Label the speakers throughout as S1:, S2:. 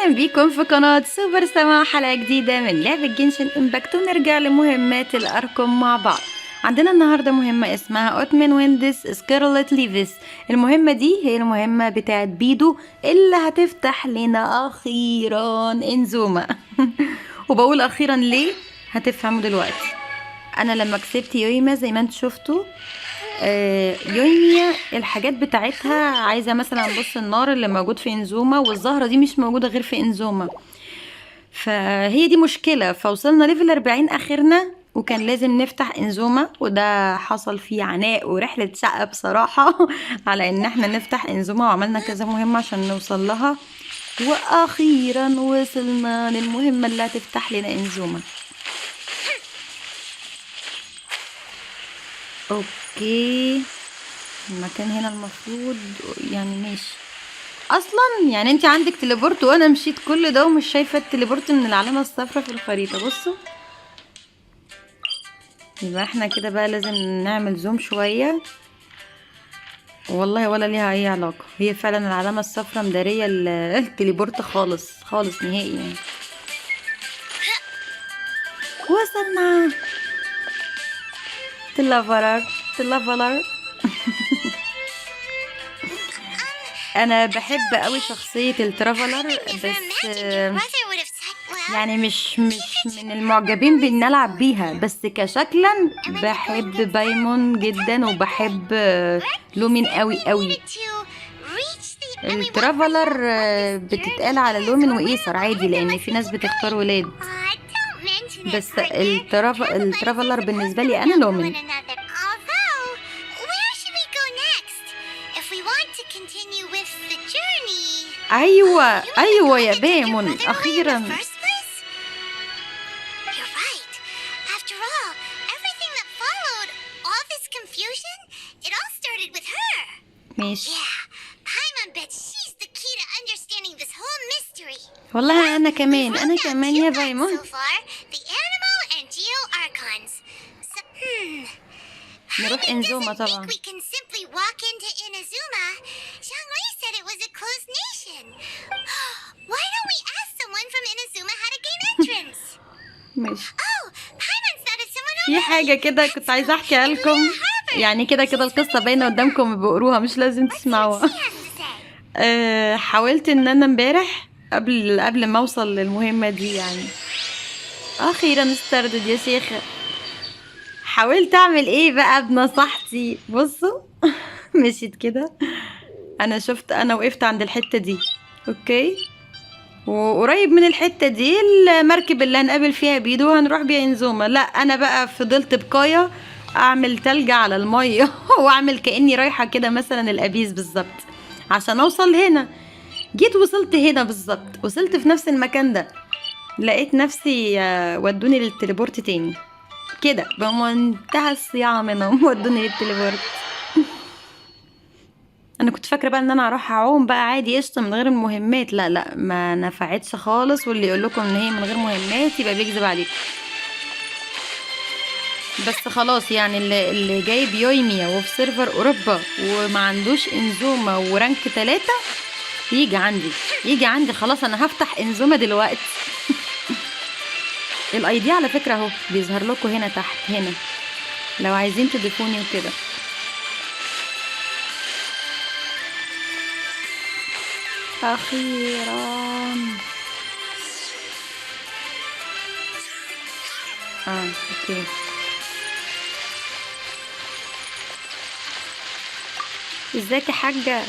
S1: اهلا بيكم في قناة سوبر سما، حلقة جديدة من لعبة جينشن امباكت، ونرجع لمهمات الارقام مع بعض. عندنا النهاردة مهمة اسمها اوتمن ويندس سكارلت ليفيس. المهمة دي هي المهمة بتاعت بيدو اللي هتفتح لنا اخيرا انزوما. وبقول اخيرا ليه هتفهموا دلوقتي. انا لما كسبت يويما زي ما انتوا شفتوا، يويميا الحاجات بتاعتها عايزه مثلا بص النار اللي موجود في انزوما، والزهره دي مش موجوده غير في انزوما، فهي دي مشكله. فوصلنا ليفل 40 اخرنا، وكان لازم نفتح انزوما، وده حصل فيه عناء ورحله شقه بصراحه على ان احنا نفتح انزوما، وعملنا كذا مهمه عشان نوصل لها، واخيرا وصلنا للمهمه اللي هتفتح لنا انزوما. اوكي، المكان هنا المفروض يعني ماشي اصلا. يعني انت عندك تليبورت وانا مشيت كل ده ومش شايفه التليبورت من العلامه الصفراء في الخريطه. بصوا، يبقى احنا كده بقى لازم نعمل زوم شويه. والله ولا ليها اي علاقه، هي فعلا العلامه الصفراء مداريه التليبورت خالص خالص نهائي يعني. وصلنا تلافلر. انا بحب قوي شخصيه الترافلر، بس يعني مش من المعجبين بان العب بيها، بس كشكلا بحب بايمون جدا، وبحب لومين قوي قوي. الترافلر بتتقال على لومين وايسر عادي، لان في ناس بتختار ولاد، بس الترافلر بالنسبه لي انا لومين. ايوه يا بايمون اخيرا. ماشي والله انا كمان يا بايمون. نروح انزوما طبعا. ماشي، في حاجة كده كنت عايزة احكيها لكم، يعني كده القصة باينة قدامكم بقروها، مش لازم تسمعوها. حاولت ان انا امبارح قبل ما اوصل للمهمة دي، يعني اخيرا استردد يا شيخة. حاولت اعمل ايه بقى بنصيحتي، بصوا. مشيت كده، انا وقفت عند الحتة دي، اوكي، وقريب من الحتة دي المركب اللي هنقابل فيها بيدو هنروح بيها انزوما. لا انا بقى فضلت بقاية اعمل تلج على المية واعمل كأني رايحة كده مثلا الابيز بالظبط عشان اوصل هنا. جيت وصلت هنا بالظبط، وصلت في نفس المكان ده، لقيت نفسي ودوني للتليبورت تاني كده بمنتهى الصياعة منهم. ودوني للتليبورت. انا كنت فاكره بقى ان انا هروح اعوم بقى عادي قشطه من غير المهمات. لا ما نفعتش خالص، واللي يقول لكم ان هي من غير مهمات يبقى بيكذب عليكم. بس خلاص يعني اللي جايب يويميا وفي سيرفر اوروبا وما عندوش انزوما ورانك 3 يجي عندي خلاص. انا هفتح انزوما دلوقتي. الاي دي على فكره اهو بيظهر لكم هنا تحت هنا لو عايزين تضيفوني وكده. اخيرا اوكي. ازيك يا حاجه؟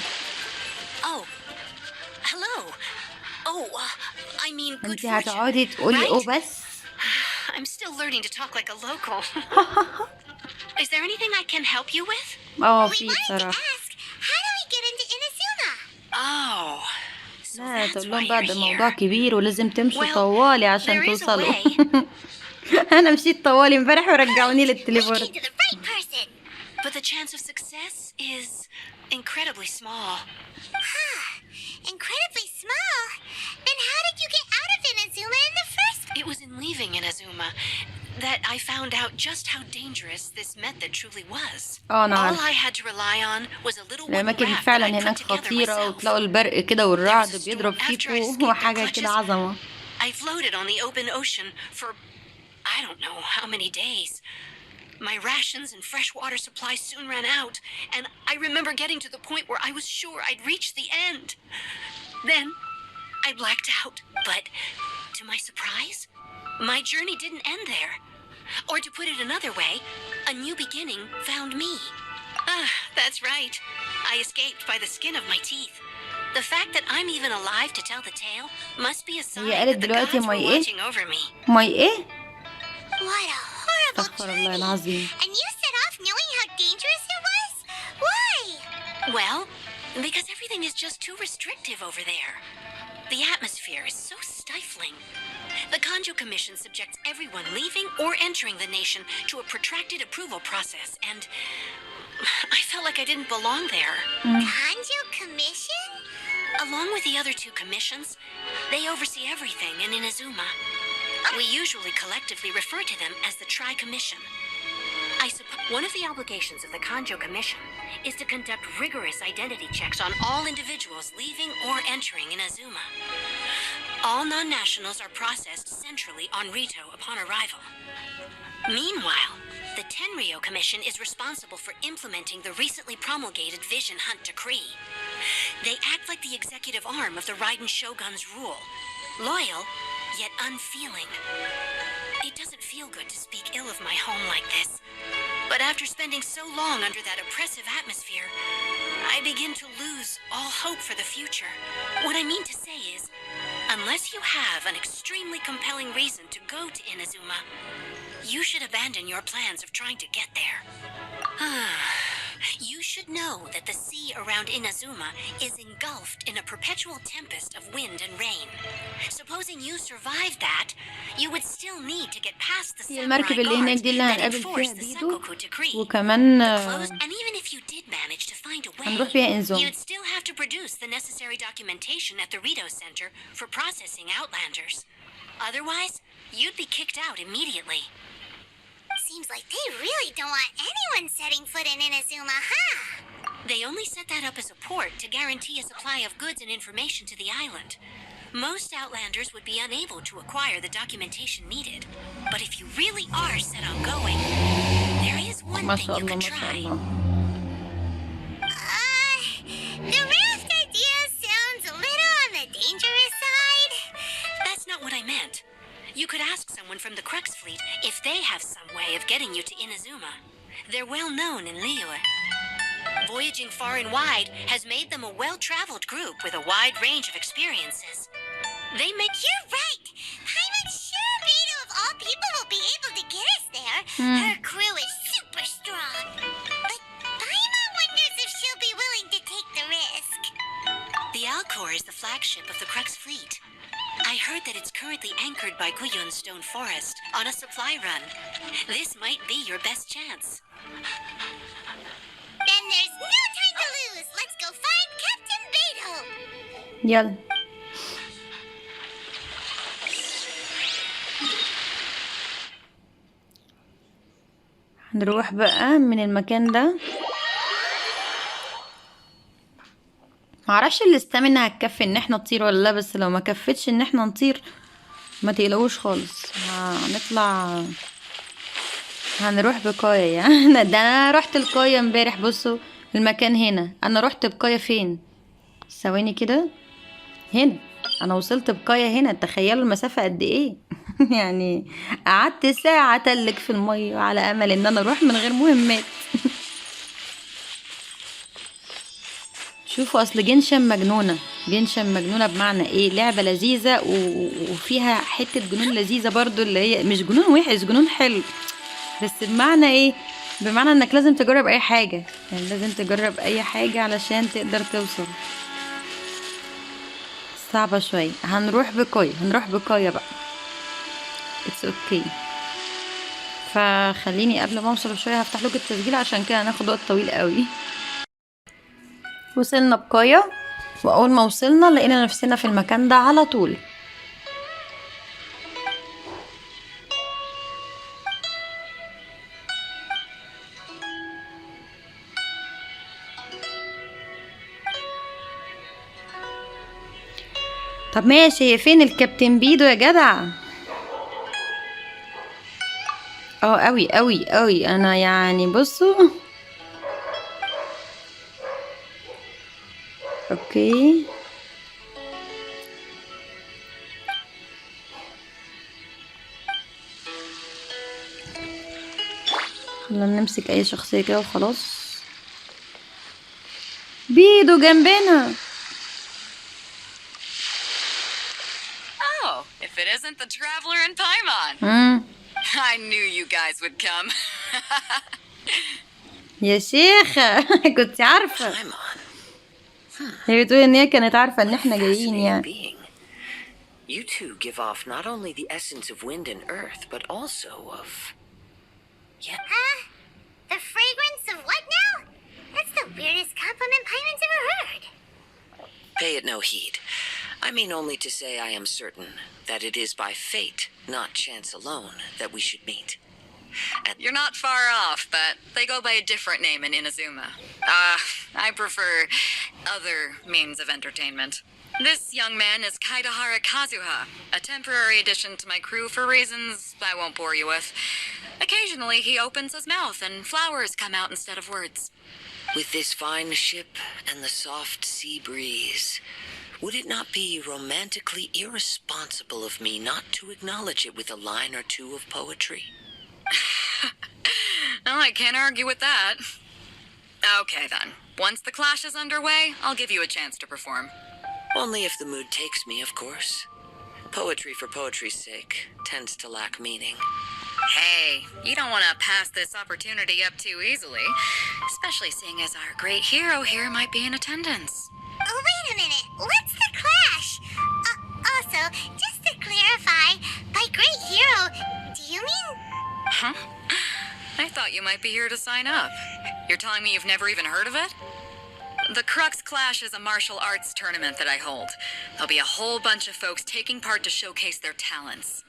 S1: انت هتقعدي تقولي بس.
S2: I'm still learning to talk like a local. Is there anything I can help you with?
S1: في بصراحة. لا تقول لهم بقى ده موضوع كبير ولازم تمشوا طوالي عشان توصلوا. انا مشيت طوالي امبارح ورجعوني للتليبورت.
S2: But the chance of success is incredibly small.
S3: Incredibly small? Then how did you get out of Inazuma in the first place?
S2: It was in leaving Inazuma that I found out just how dangerous this method truly was.
S1: أنا
S2: All
S1: عارفة
S2: I had to rely on was a little wooden
S1: الأماكن
S2: raft that
S1: فعلا
S2: I put
S1: هناك
S2: together
S1: خطيرة،
S2: myself.
S1: وتلاقوا البرق كده
S2: There was
S1: والرعد
S2: a storm
S1: بيضرب
S2: after I'd
S1: فيكوا
S2: escaped their
S1: وحاجة كده
S2: clutches.
S1: عظمة.
S2: I floated on the open ocean for I don't know how many days. My rations and fresh water supplies soon ran out, and I remember getting to the point where I was sure I'd reached the end. Then I blacked out, but to my surprise, my journey didn't end there. Or to put it another way, a new beginning found me. Ah, that's right. I escaped by the skin of my teeth. The fact that I'm even alive to tell the tale must be a sign
S1: هي قالت
S2: that the
S1: دلوقتي
S2: gods were
S1: ماي ايه؟
S2: watching over me.
S1: ماي ايه؟
S2: What a horrible
S1: استغفر الله
S2: journey!
S1: العظيم.
S2: And you set off knowing how dangerous it was? Why? Well, because everything is just too restrictive over there. The atmosphere is so stifling. The Kanjo Commission subjects everyone leaving or entering the nation to a protracted approval process, and I felt like I didn't belong there. Kanjo Commission? Along with the other two commissions, they oversee everything in Inazuma. We usually collectively refer to them as the Tri-Commission. I suppose one of the obligations of the Kanjo Commission is to conduct rigorous identity checks on all individuals leaving or entering Inazuma. All non-nationals are processed centrally on Rito upon arrival. Meanwhile, the Tenryo Commission is responsible for implementing the recently promulgated Vision Hunt Decree. They act like the executive arm of the Raiden Shogun's rule, loyal yet unfeeling. It doesn't feel good to speak ill of my home like this, but after spending so long under that oppressive atmosphere, I begin to lose all hope for the future. What I mean to say is, unless you have an extremely compelling reason to go to Inazuma, you should abandon your plans of trying to get there. You should know that the sea around Inazuma is engulfed in a perpetual tempest of wind and rain. Supposing you survived that, you would still need to get past the
S1: هي
S2: samurai
S1: المركب اللي هناك
S2: guards
S1: دي اللي
S2: that
S1: هنقابل
S2: enforce
S1: فيها
S2: the
S1: بيدو،
S2: Sengoku decree.
S1: وكمان
S2: The close, and even if you did manage to find a way,
S1: هنروح فيها انزوم.
S2: you'd still have to produce the necessary documentation at the Rito Center for processing Outlanders. Otherwise, you'd be kicked out immediately. Seems like they really don't want anyone setting foot in Inazuma, huh? They only set that up as a port to guarantee a supply of goods and information to the island. Most Outlanders would be unable to acquire the documentation needed. But if you really are set on going, there is one
S1: ما
S2: thing
S1: شاء
S2: you
S1: الله
S2: could
S1: ما شاء
S2: try.
S1: الله.
S2: The raft idea sounds a little on the dangerous side. That's not what I meant. You could ask someone from the Crux Fleet if they have some way of getting you to Inazuma. They're well known in Liyue. Voyaging far and wide has made them a well-traveled group with a wide range of experiences. They make... You're right! I'm sure Beto of all people will be able to get us there. Her crew is super strong. But Paima wonders if she'll be willing to take the risk. The Alcor is the flagship of the Crux Fleet. I heard that it's currently anchored by Guyon's Stone Forest on a supply run. This might be your best chance. Then there's no time to lose. Let's go find Captain Beto.
S1: يلا هنروح بقى من المكان ده. معرفش الاستامينا هتكفي ان احنا نطير ولا لا، بس لو ما كفتش ان احنا نطير ما تقلقوش خالص، هنطلع هنروح بقايا يعني. ده انا رحت القايا امبارح. بصوا المكان هنا، انا رحت بقايا فين؟ ثواني كده، هنا انا وصلت بقايا هنا. تخيلوا المسافة قد ايه. يعني قعدت ساعة اتلج في المية على امل ان انا اروح من غير مهمات. شوفوا اصل جينشن مجنونة. جينشن مجنونة بمعنى ايه؟ لعبة لذيذة وفيها حتة جنون لذيذة برضو، اللي هي مش جنون وحش، جنون حلو. بس بمعنى ايه؟ بمعنى انك لازم تجرب اي حاجة، يعني لازم تجرب اي حاجة علشان تقدر توصل. صعبة شوية. هنروح بقايا بقى. اتس اوكي. فخليني قبل ما اوصل بشوية هفتح لكم التسجيل، عشان كده هناخد وقت طويل قوي. وصلنا بقايا، واول ما وصلنا لقينا نفسنا في المكان ده على طول. طب ماشي، فين الكابتن بيدو يا جدع؟ قوي قوي قوي، انا يعني بصوا. اوكي، خلينا نمسك اي شخصية كده وخلاص. بيدو جنبنا.
S2: Oh, if it isn't the traveler in Paimon. I knew you guys would come.
S1: يا شيخة كنت عارفة.
S2: Paimon.
S1: هي بتقول ان هي كانت عارفة ان احنا جايين يعني.
S3: Being. You two give off not only the essence of wind and earth, but also of... Yeah.
S4: Huh? The fragrance of what now? That's the weirdest compliment Paimon's ever heard.
S3: Pay it no heed. I mean only to say I am certain that it is by fate, not chance alone, that we should meet. And
S2: You're not far off, but they go by a different name in Inazuma. I prefer other means of entertainment. This young man is Kaidahara Kazuha, a temporary addition to my crew for reasons I won't bore you with. Occasionally he opens his mouth and flowers come out instead of words.
S3: with this fine ship and the soft sea breeze, would it not be romantically irresponsible of me not to acknowledge it with a line or two of poetry?
S2: Well, I can't argue with that. Okay then. Once the clash is underway, I'll give you a chance to perform.
S3: Only if the mood takes me, of course. Poetry for poetry's sake tends to lack meaning.
S2: Hey, you don't want to pass this opportunity up too easily, especially seeing as our great hero here might be in attendance.
S4: Oh, wait a minute. What's the clash? Also, just to clarify, by great hero, do you mean...
S2: Huh? I thought you might be here to sign up. You're telling me you've never even heard of it? The Crux Clash is a martial arts tournament that I hold. There'll be a whole bunch of folks taking part to showcase their talents.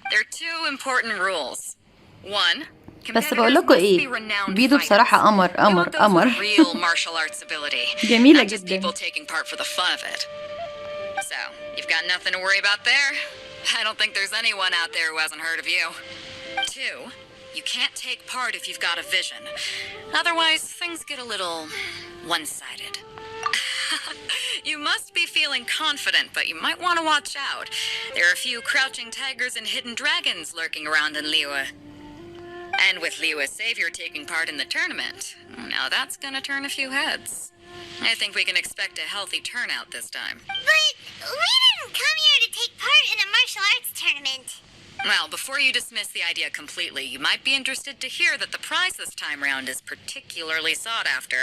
S2: There are two important rules. One,
S1: بس بقول لكم ايه، بيدو بصراحة قمر.
S2: real martial arts ability.
S1: جميلة
S2: Not just
S1: جدا.
S2: people taking part for the fun of it. So, you've got nothing to worry about there. I don't think there's anyone out there who hasn't heard of you. Two, you can't take part if you've got a vision. Otherwise, things get a little one-sided. You must be feeling confident, but you might want to watch out. There are a few crouching tigers and hidden dragons lurking around in Liyue. And with Liyue's savior taking part in the tournament, now that's gonna turn a few heads. I think we can expect a healthy turnout this time.
S4: But we didn't come here to take part in a martial arts tournament.
S2: Well, before you dismiss the idea completely, you might be interested to hear that the prize this time round is particularly sought after.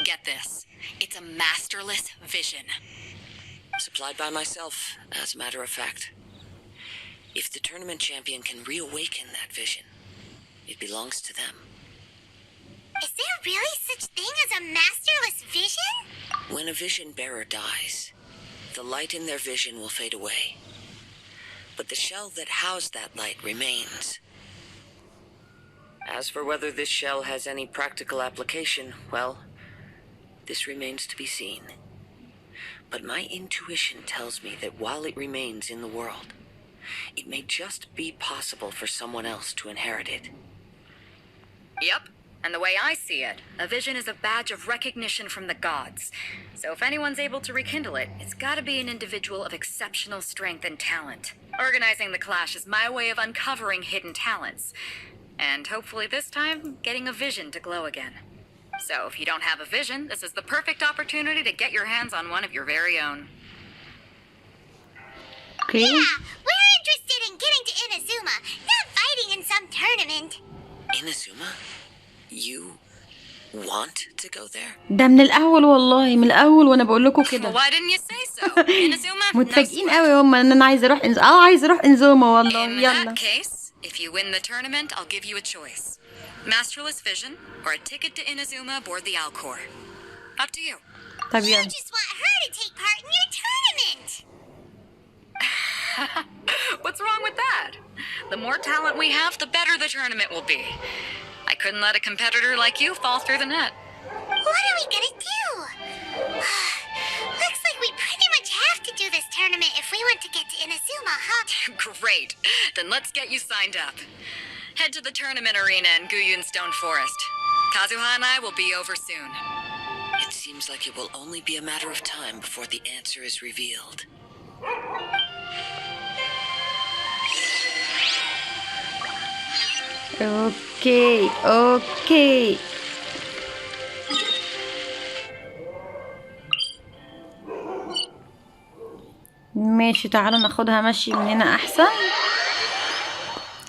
S2: Get this. It's a masterless vision.
S3: Supplied by myself, as a matter of fact. If the tournament champion can reawaken that vision, it belongs to them.
S4: Is there really such thing as a masterless vision?
S3: When a vision bearer dies, the light in their vision will fade away. But the shell that housed that light remains. As for whether this shell has any practical application, well, this remains to be seen. But my intuition tells me that while it remains in the world, it may just be possible for someone else to inherit it.
S2: Yep. And the way I see it, a vision is a badge of recognition from the gods. So if anyone's able to rekindle it, it's gotta be an individual of exceptional strength and talent. Organizing the clash is my way of uncovering hidden talents. And hopefully this time, getting a vision to glow again. So if you don't have a vision, this is the perfect opportunity to get your hands on one of your very own.
S1: Okay.
S4: Yeah, we're interested in getting to Inazuma, not fighting in some tournament.
S3: Inazuma? You want to go there?
S1: ده من الأول والله، من الأول وأنا بقول لكم
S2: Well,
S1: كده.
S2: why didn't you say so? Inazuma? No
S1: متفاجئين
S2: sweat.
S1: قوي هم ان انا عايزة اروح عايزة اروح انزوما والله.
S2: In
S1: يلا.
S2: that case, if you win the tournament, I'll give you a choice. Masterless Vision or a ticket to Inazuma aboard the Alcor. Up to you.
S1: طب
S4: You
S1: يلا.
S4: just want her to take part in your tournament.
S2: What's wrong with that? The more talent we have, the better the tournament will be. I couldn't let a competitor like you fall through the net.
S4: What are we gonna do? Looks like we pretty much have to do this tournament. want to get to Inazuma, huh?
S5: Great. Then let's get you signed up. Head to the tournament arena in Guyun Stone Forest. Kazuha and I will be over soon.
S3: It seems like it will only be a matter of time before the answer is revealed.
S1: اوكي اوكي. ماشي، تعالوا ناخدها مشي من هنا احسن،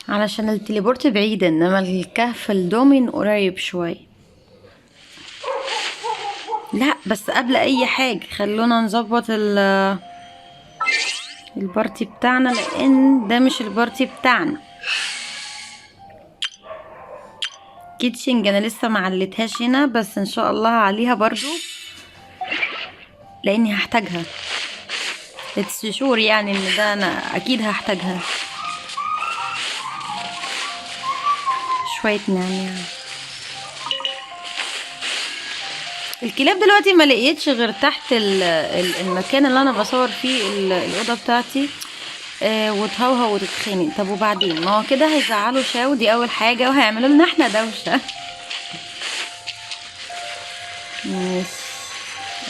S1: علشان التليبورت بعيد انما الكهف الدومين قريب شوي. لا بس قبل اي حاجة خلونا نظبط البارتي بتاعنا، لان ده مش البارتي بتاعنا. كيتشنج انا لسه معلتهاش هنا، بس ان شاء الله عليها برضو لاني هحتاجها. اتس شور يعني ان ده انا اكيد هحتاجها. شوية نعناع. الكلاب دلوقتي ما لقيتش غير تحت المكان اللي انا بصور فيه الاوضه بتاعتي، وتهوهو وتتخانق. طب وبعدين؟ ما هو كده هيزعلوا شاو، دي اول حاجه، وهيعملوا لنا احنا دوشه. ماشي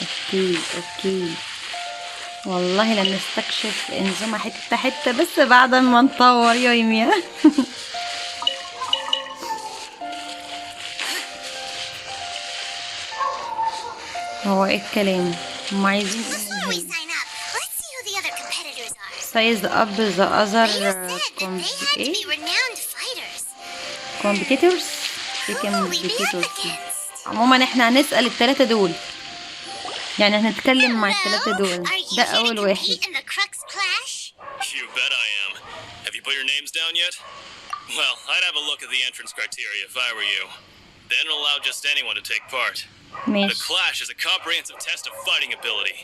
S1: اوكي اوكي. والله لن نستكشف انظمه حته حته بس بعد ما نطور يا يميا. هو ايه الكلام؟ هم عايزين
S4: Before we sign up, let's see who the other competitors are.
S1: سايز اب ذا اذر
S4: Leah said that they had to be renowned fighters.
S1: كومبيتيتورز.
S4: Who will we be up against?
S1: عموما احنا هنسأل التلاتة دول، يعني هنتكلم مع التلاتة
S4: Hello,
S1: دول.
S4: are you
S1: ده
S4: here to
S1: اول واحد.
S4: compete in the Crux Clash?
S6: You bet I am. Have you put your names down yet? Well, I'd have a look at the entrance criteria if I were you. Then allow just anyone to take part. The
S1: ماشي
S6: Clash is a comprehensive test of fighting ability.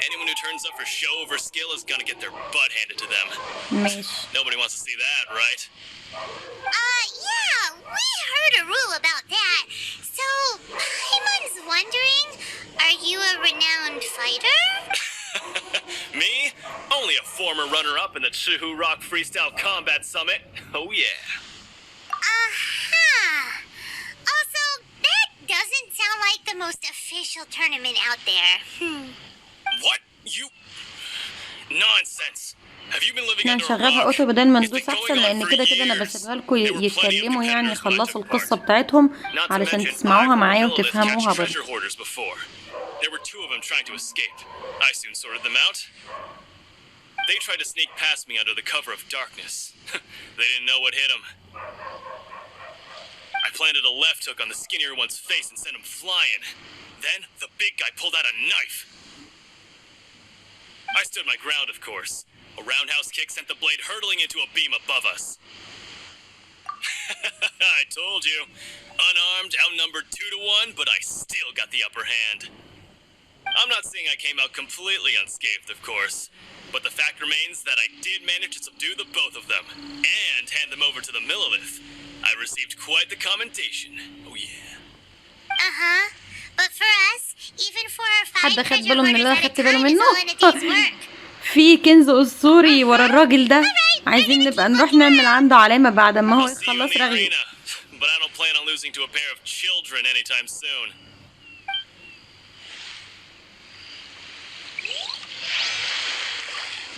S6: Anyone who turns up for show over skill is gonna get their butt handed to them.
S1: ماشي.
S6: Nobody wants to see that, right?
S4: Yeah, we heard a rule about that. So, Paimon's wondering, are you a renowned fighter?
S6: Me? Only a former runner-up in the Chihu Rock Freestyle Combat Summit. Oh yeah.
S4: Uh-huh. Also, that doesn't sound like the most official tournament out there.
S6: What? You... Nonsense. Have you been living
S1: احنا
S6: under a
S1: هنشغلها
S6: rock?
S1: اوتو بدل ما
S6: It's
S1: ندوس
S6: been going
S1: احسن،
S6: on
S1: لان
S6: for
S1: كده كده انا
S6: years.
S1: بسيبها لكم
S6: There were plenty of
S1: يتكلموا، يعني
S6: competitors when I
S1: يخلصوا
S6: took
S1: القصة
S6: part.
S1: بتاعتهم
S6: Not to
S1: علشان
S6: mention,
S1: تسمعوها
S6: I
S1: معايا
S6: were killed as
S1: وتفهموها
S6: captured treasure
S1: برضه.
S6: hoarders before. There were 2 of them trying to escape. I soon sorted them out. They tried to sneak past me under the cover of darkness. They didn't know what hit them. I planted a left hook on the skinnier one's face and sent him flying. Then the big guy pulled out a knife. I stood my ground, of course. A roundhouse kick sent the blade hurtling into a beam above us. I told you. Unarmed, outnumbered 2 to 1, but I still got the upper hand. I'm not saying I came out completely unscathed, of course, but the fact remains that I did manage to subdue the both of them and hand them over to the Millilith. I received quite the commendation. Oh yeah.
S4: Uh-huh. But for us, even for our 5
S1: حد خد
S4: treasure
S1: باله من اللي
S4: hoarders
S1: انا
S4: at a
S1: خدت باله
S4: time is
S1: منه؟
S4: all in a day's work.
S1: في كنز اسطوري ورا الراجل ده، عايزين نبقى نروح نعمل عنده علامة بعد ما هو
S6: I'll see you in
S1: يخلص
S6: the
S1: رغي.
S6: arena, but I don't plan on losing to a pair of children anytime soon.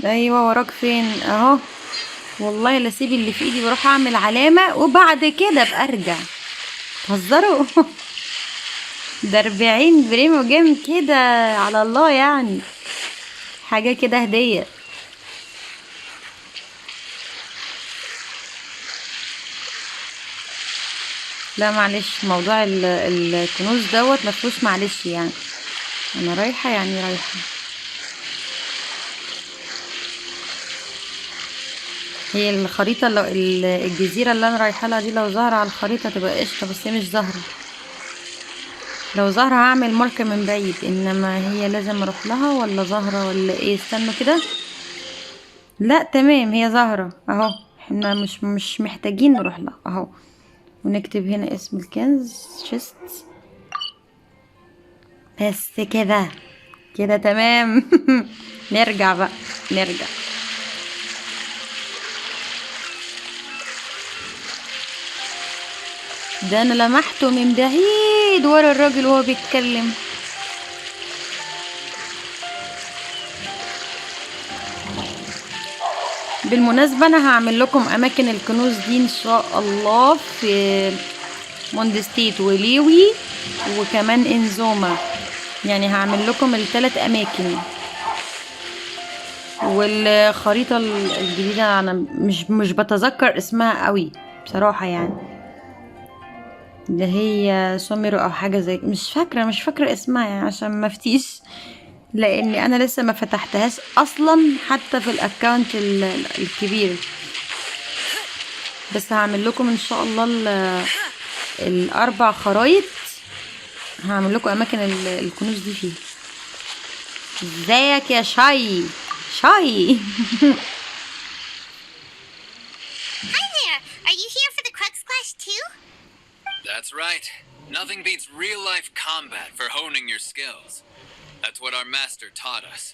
S1: ايوه وراك فين اهو. والله لا اسيب اللي في ايدي واروح اعمل علامة وبعد كده ابقى ارجع. تهزروا؟ ده 40 بريمو جيم كده على الله، يعني حاجة كده هدية. لا معلش، موضوع الكنوز دوت مفهوش معلش، يعني انا رايحة يعني رايحة. هي الخريطة لو الجزيرة اللي انا رايحة لها دي لو ظاهرة على الخريطة تبقى قشطة، بس هي مش ظاهرة. لو ظاهرة هعمل ماركة من بعيد، انما هي لازم اروح لها ولا ظاهرة ولا ايه؟ استنوا كده. لا تمام هي ظاهرة اهو، احنا مش محتاجين نروح لها اهو. ونكتب هنا اسم الكنز شيست بس كده. كده تمام. نرجع بقى، نرجع. ده انا لمحته من بعيد ورا الراجل وهو بيتكلم. بالمناسبة انا هعمل لكم اماكن الكنوز دي ان شاء الله في موندستيت وليوي وكمان انزوما، يعني هعمل لكم الثلاث اماكن. والخريطة الجديدة انا مش بتذكر اسمها قوي بصراحة، يعني اللي هي سوميرو او حاجة زي، مش فاكرة اسمها يعني عشان ما افتيش، لاني انا لسه ما فتحتهاش اصلا حتى في الاكونت الكبير. بس هعمل لكم ان شاء الله الاربع خرايط، هعمل لكم اماكن الكنوز دي فيه. ازيك يا شاي؟ شاي.
S4: Hi there. Are you here for the Crux Clash too?
S7: That's right. Nothing beats real-life combat for honing your skills. That's what our master taught us.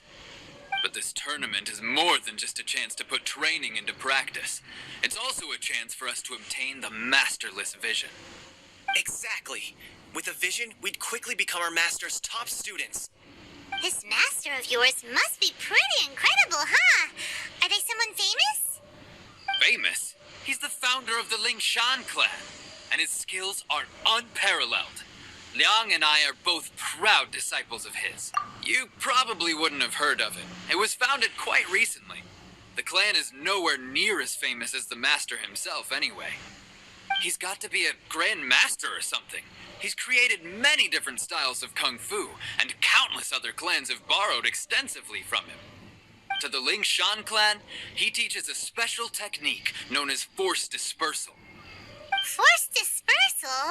S7: But this tournament is more than just a chance to put training into practice. It's also a chance for us to obtain the masterless vision.
S6: Exactly. With a vision, we'd quickly become our master's top students.
S4: This master of yours must be pretty incredible, huh? Are they someone famous?
S7: Famous? He's the founder of the Lingshan clan, and his skills are unparalleled. Liang and I are both proud disciples of his. You probably wouldn't have heard of it. It was founded quite recently. The clan is nowhere near as famous as the master himself anyway. He's got to be a grand master or something. He's created many different styles of kung fu, and countless other clans have borrowed extensively from him. To the Lingshan clan, he teaches a special technique known as force dispersal.
S4: Force dispersal?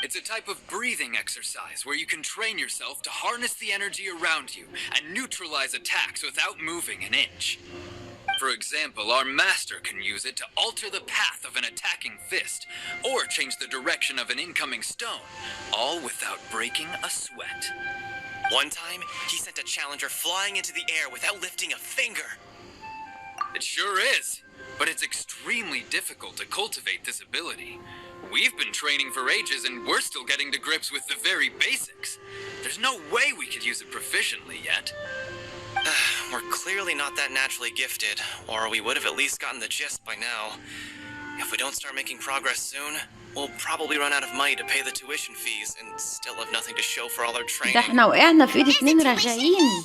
S7: It's a type of breathing exercise where you can train yourself to harness the energy around you and neutralize attacks without moving an inch. For example, our master can use it to alter the path of an attacking fist or change the direction of an incoming stone, all without breaking a sweat.
S6: One time, he sent a challenger flying into the air without lifting a finger.
S7: It sure is, but it's extremely difficult to cultivate this ability. We've been training for ages and we're still getting to grips with the very basics. There's no way we could use it proficiently yet.
S6: We're clearly not that naturally gifted, or we would have at least gotten the gist by now. If we don't start making progress soon, we'll probably run out of money to pay the tuition fees and still have nothing to show for all our
S1: ده
S6: training.
S1: احنا وقعنا في ايد اتنين راجعين.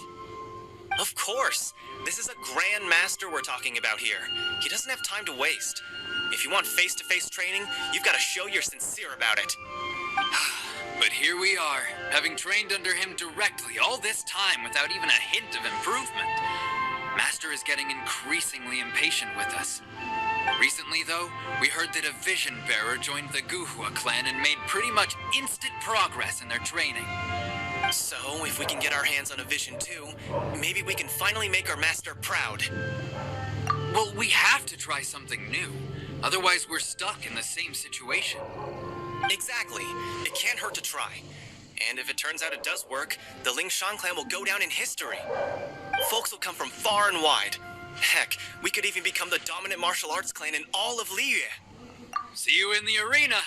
S6: Of course! This is a grand master we're talking about here. He doesn't have time to waste. If you want face-to-face training, you've got to show you're sincere about it.
S7: But here we are, having trained under him directly all this time without even a hint of improvement. Master is getting increasingly impatient with us. Recently, though, we heard that a vision bearer joined the Guhua clan and made pretty much instant progress in their training.
S6: So, if we can get our hands on a vision too, maybe we can finally make our master proud.
S7: Well, we have to try something new. Otherwise, we're stuck in the same situation.
S6: Exactly. It can't hurt to try. And if it turns out it does work, the Lingshan clan will go down in history. Folks will come from far and wide. Heck, we could even become the dominant martial arts clan in all of Liyue.
S7: See you in the arena!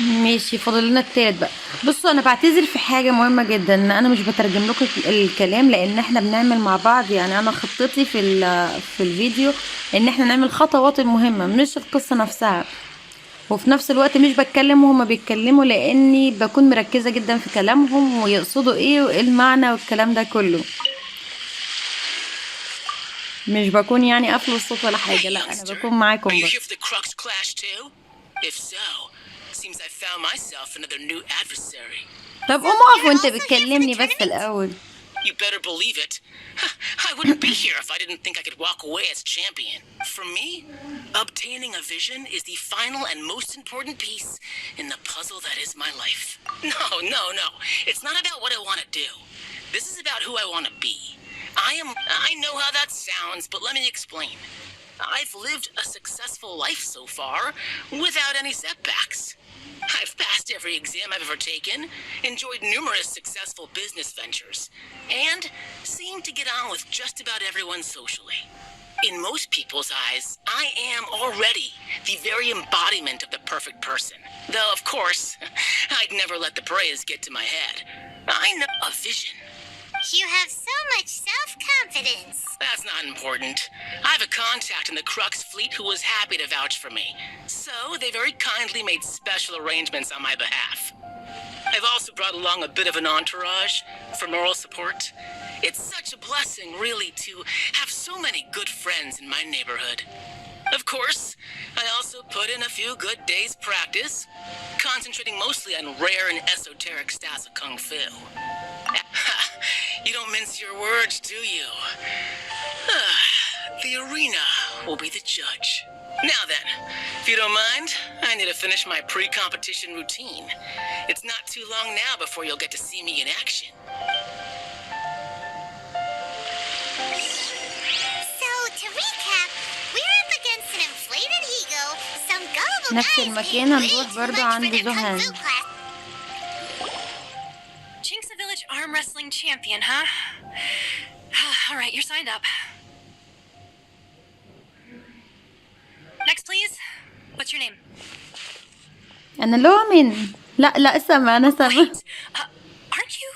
S1: ماشي، فاضل لنا التالت بقى. بصوا انا بعتذر في حاجه مهمه جدا، ان انا مش بترجم لكم الكلام لان احنا بنعمل مع بعض، يعني انا خطتي في الفيديو ان احنا نعمل خطوات المهمه مش القصه نفسها، وفي نفس الوقت مش بتكلم وهما بيتكلموا لاني بكون مركزه جدا في كلامهم ويقصدوا ايه وايه المعنى والكلام ده كله، مش بكون يعني قافله الصوت ولا حاجه، لا انا بكون معاكم
S8: Are you
S1: بس.
S8: here for the Crux Clash too? If so, seems I found myself another new adversary.
S1: طب قوم اقف وانت بتكلمني بس الاول.
S8: You better believe it. I wouldn't be here if I didn't think I could walk away as champion. For me, obtaining a vision is the final and most important piece in the puzzle that is my life. No. It's not about what I want to do. This is about who I want to be. I know how that sounds, but let me explain. I've lived a successful life so far without any setbacks. I've passed every exam I've ever taken, enjoyed numerous successful business ventures, and seem to get on with just about everyone socially. In most people's eyes, I am already the very embodiment of the perfect person. Though, of course, I'd never let the praise get to my head. I know a vision.
S4: You have so much self-confidence.
S8: That's not important. I have a contact in the Crux fleet who was happy to vouch for me. So they very kindly made special arrangements on my behalf. I've also brought along a bit of an entourage for moral support. It's such a blessing, really, to have so many good friends in my neighborhood. Of course, I also put in a few good days' practice, concentrating mostly on rare and esoteric styles of Kung Fu. You don't mince your words, do you? The arena will be the judge. Now then, if you don't mind, I need to finish my pre-competition routine. It's not too long now before you'll get to see me in action.
S4: So, to recap, we're up against an inflated ego, some gullible
S1: نفس
S4: guys
S1: المكان
S4: paying way
S1: هنروح
S4: too
S1: برضو
S4: much for
S1: عند
S4: their kung
S1: زهان.
S4: fu class.
S5: Jinx a Village arm wrestling champion, huh? All right, you're signed up. Next, please. What's your name?
S1: انا اللي هو مين؟ لا سما، انا سما.
S5: Wait, aren't you?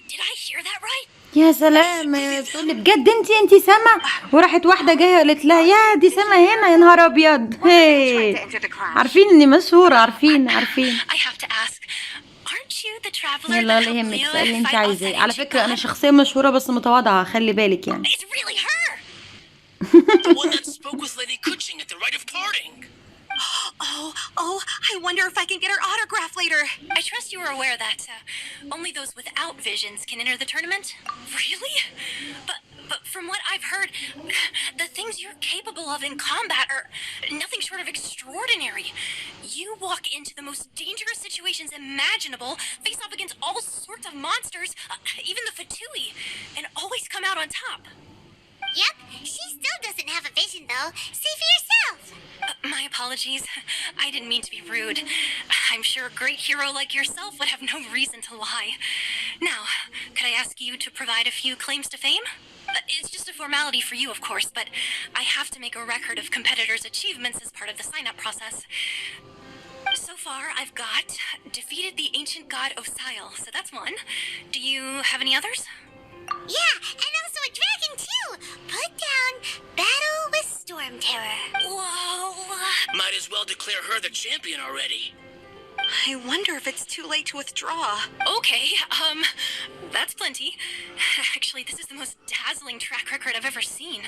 S5: Did I hear that right?
S1: يا سلام، تقول لي بجد انتي سما؟ وراحت واحده جايه قالت لها يا دي سما هنا، يا نهار ابيض. هي عارفين اني مشهوره، عارفين.
S5: I have to ask. Aren't you the traveler
S1: يلا
S5: that
S1: لا
S5: helped
S1: يهمك،
S5: Leo
S1: اسالي اللي انت
S5: fight off
S1: عايزاه.
S5: that
S1: على
S5: ancient
S1: فكره انا
S5: god?
S1: شخصيه مشهوره بس متواضعه، خلي بالك يعني.
S5: It's really her.
S8: The one that spoke with Lady Kuching at the rite of parting.
S5: Oh, I wonder if I can get her autograph later. I trust you are aware that only those without visions can enter the tournament. Really? But from what I've heard, the things you're capable of in combat are nothing short of extraordinary. You walk into the most dangerous situations imaginable, face off against all sorts of monsters, even the Fatui, and always come out on top.
S4: Yep, she still doesn't have a vision though. Say for yourself.
S5: My apologies. I didn't mean to be rude. I'm sure a great hero like yourself would have no reason to lie. Now, could I ask you to provide a few claims to fame? It's just a formality for you, of course, but I have to make a record of competitors' achievements as part of the sign-up process. So far, I've got defeated the ancient god Osial, so that's one. Do you have any others?
S4: Yeah, and also a dragon too. Put down battle with Storm Terror.
S5: Whoa.
S8: Might as well declare her the champion already.
S5: I wonder if it's too late to withdraw. Okay, that's plenty. Actually, this is the most dazzling track record I've ever seen.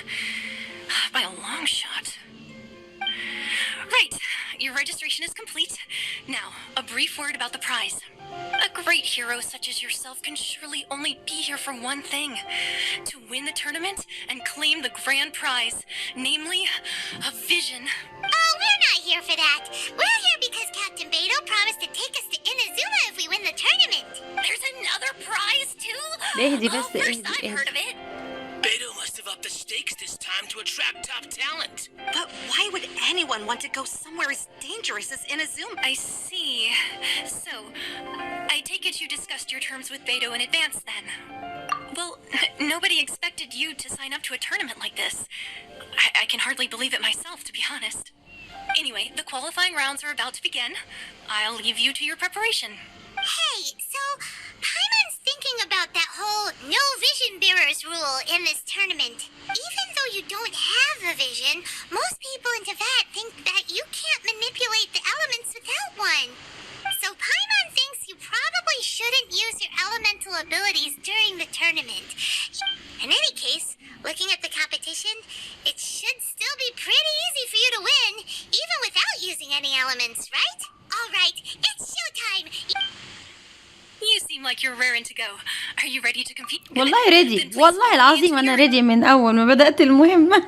S5: By a long shot. Right, your registration is complete. Now, a brief word about the prize. A great hero such as yourself can surely only be here for one thing: to win the tournament and claim the grand prize, namely, a vision.
S4: Oh, we're not here for that. We're here because Captain Beto promised to take us to Inazuma if we win the tournament.
S5: There's another prize, too?
S1: اهدي بس،
S5: First
S1: اهدي
S5: I've heard of it.
S8: Beto must have upped the stakes this time to attract top talent.
S9: But why would anyone want to go somewhere as dangerous as Inazuma?
S5: I see. So, I take it you discussed your terms with Beto in advance then. Well, nobody expected you to sign up to a tournament like this. I can hardly believe it myself, to be honest. Anyway, the qualifying rounds are about to begin. I'll leave you to your preparation.
S4: Hey, so Paimon's thinking about that whole no vision bearers rule in this tournament. Even though you don't have a vision, most people in Teyvat think that you can't manipulate the elements without one. So Paimon thinks you probably shouldn't use your elemental abilities during the tournament. In any case, looking at the competition, it should still be pretty easy for you to win, even without using any elements, right? All right, it's showtime!
S5: You seem like you're raring to go. Are you ready to compete?
S1: والله
S5: Then
S1: ريدي،
S5: please
S1: والله
S5: follow me
S1: العظيم
S5: into
S1: انا
S5: your-
S1: ريدي من اول ما بدأت المهمة.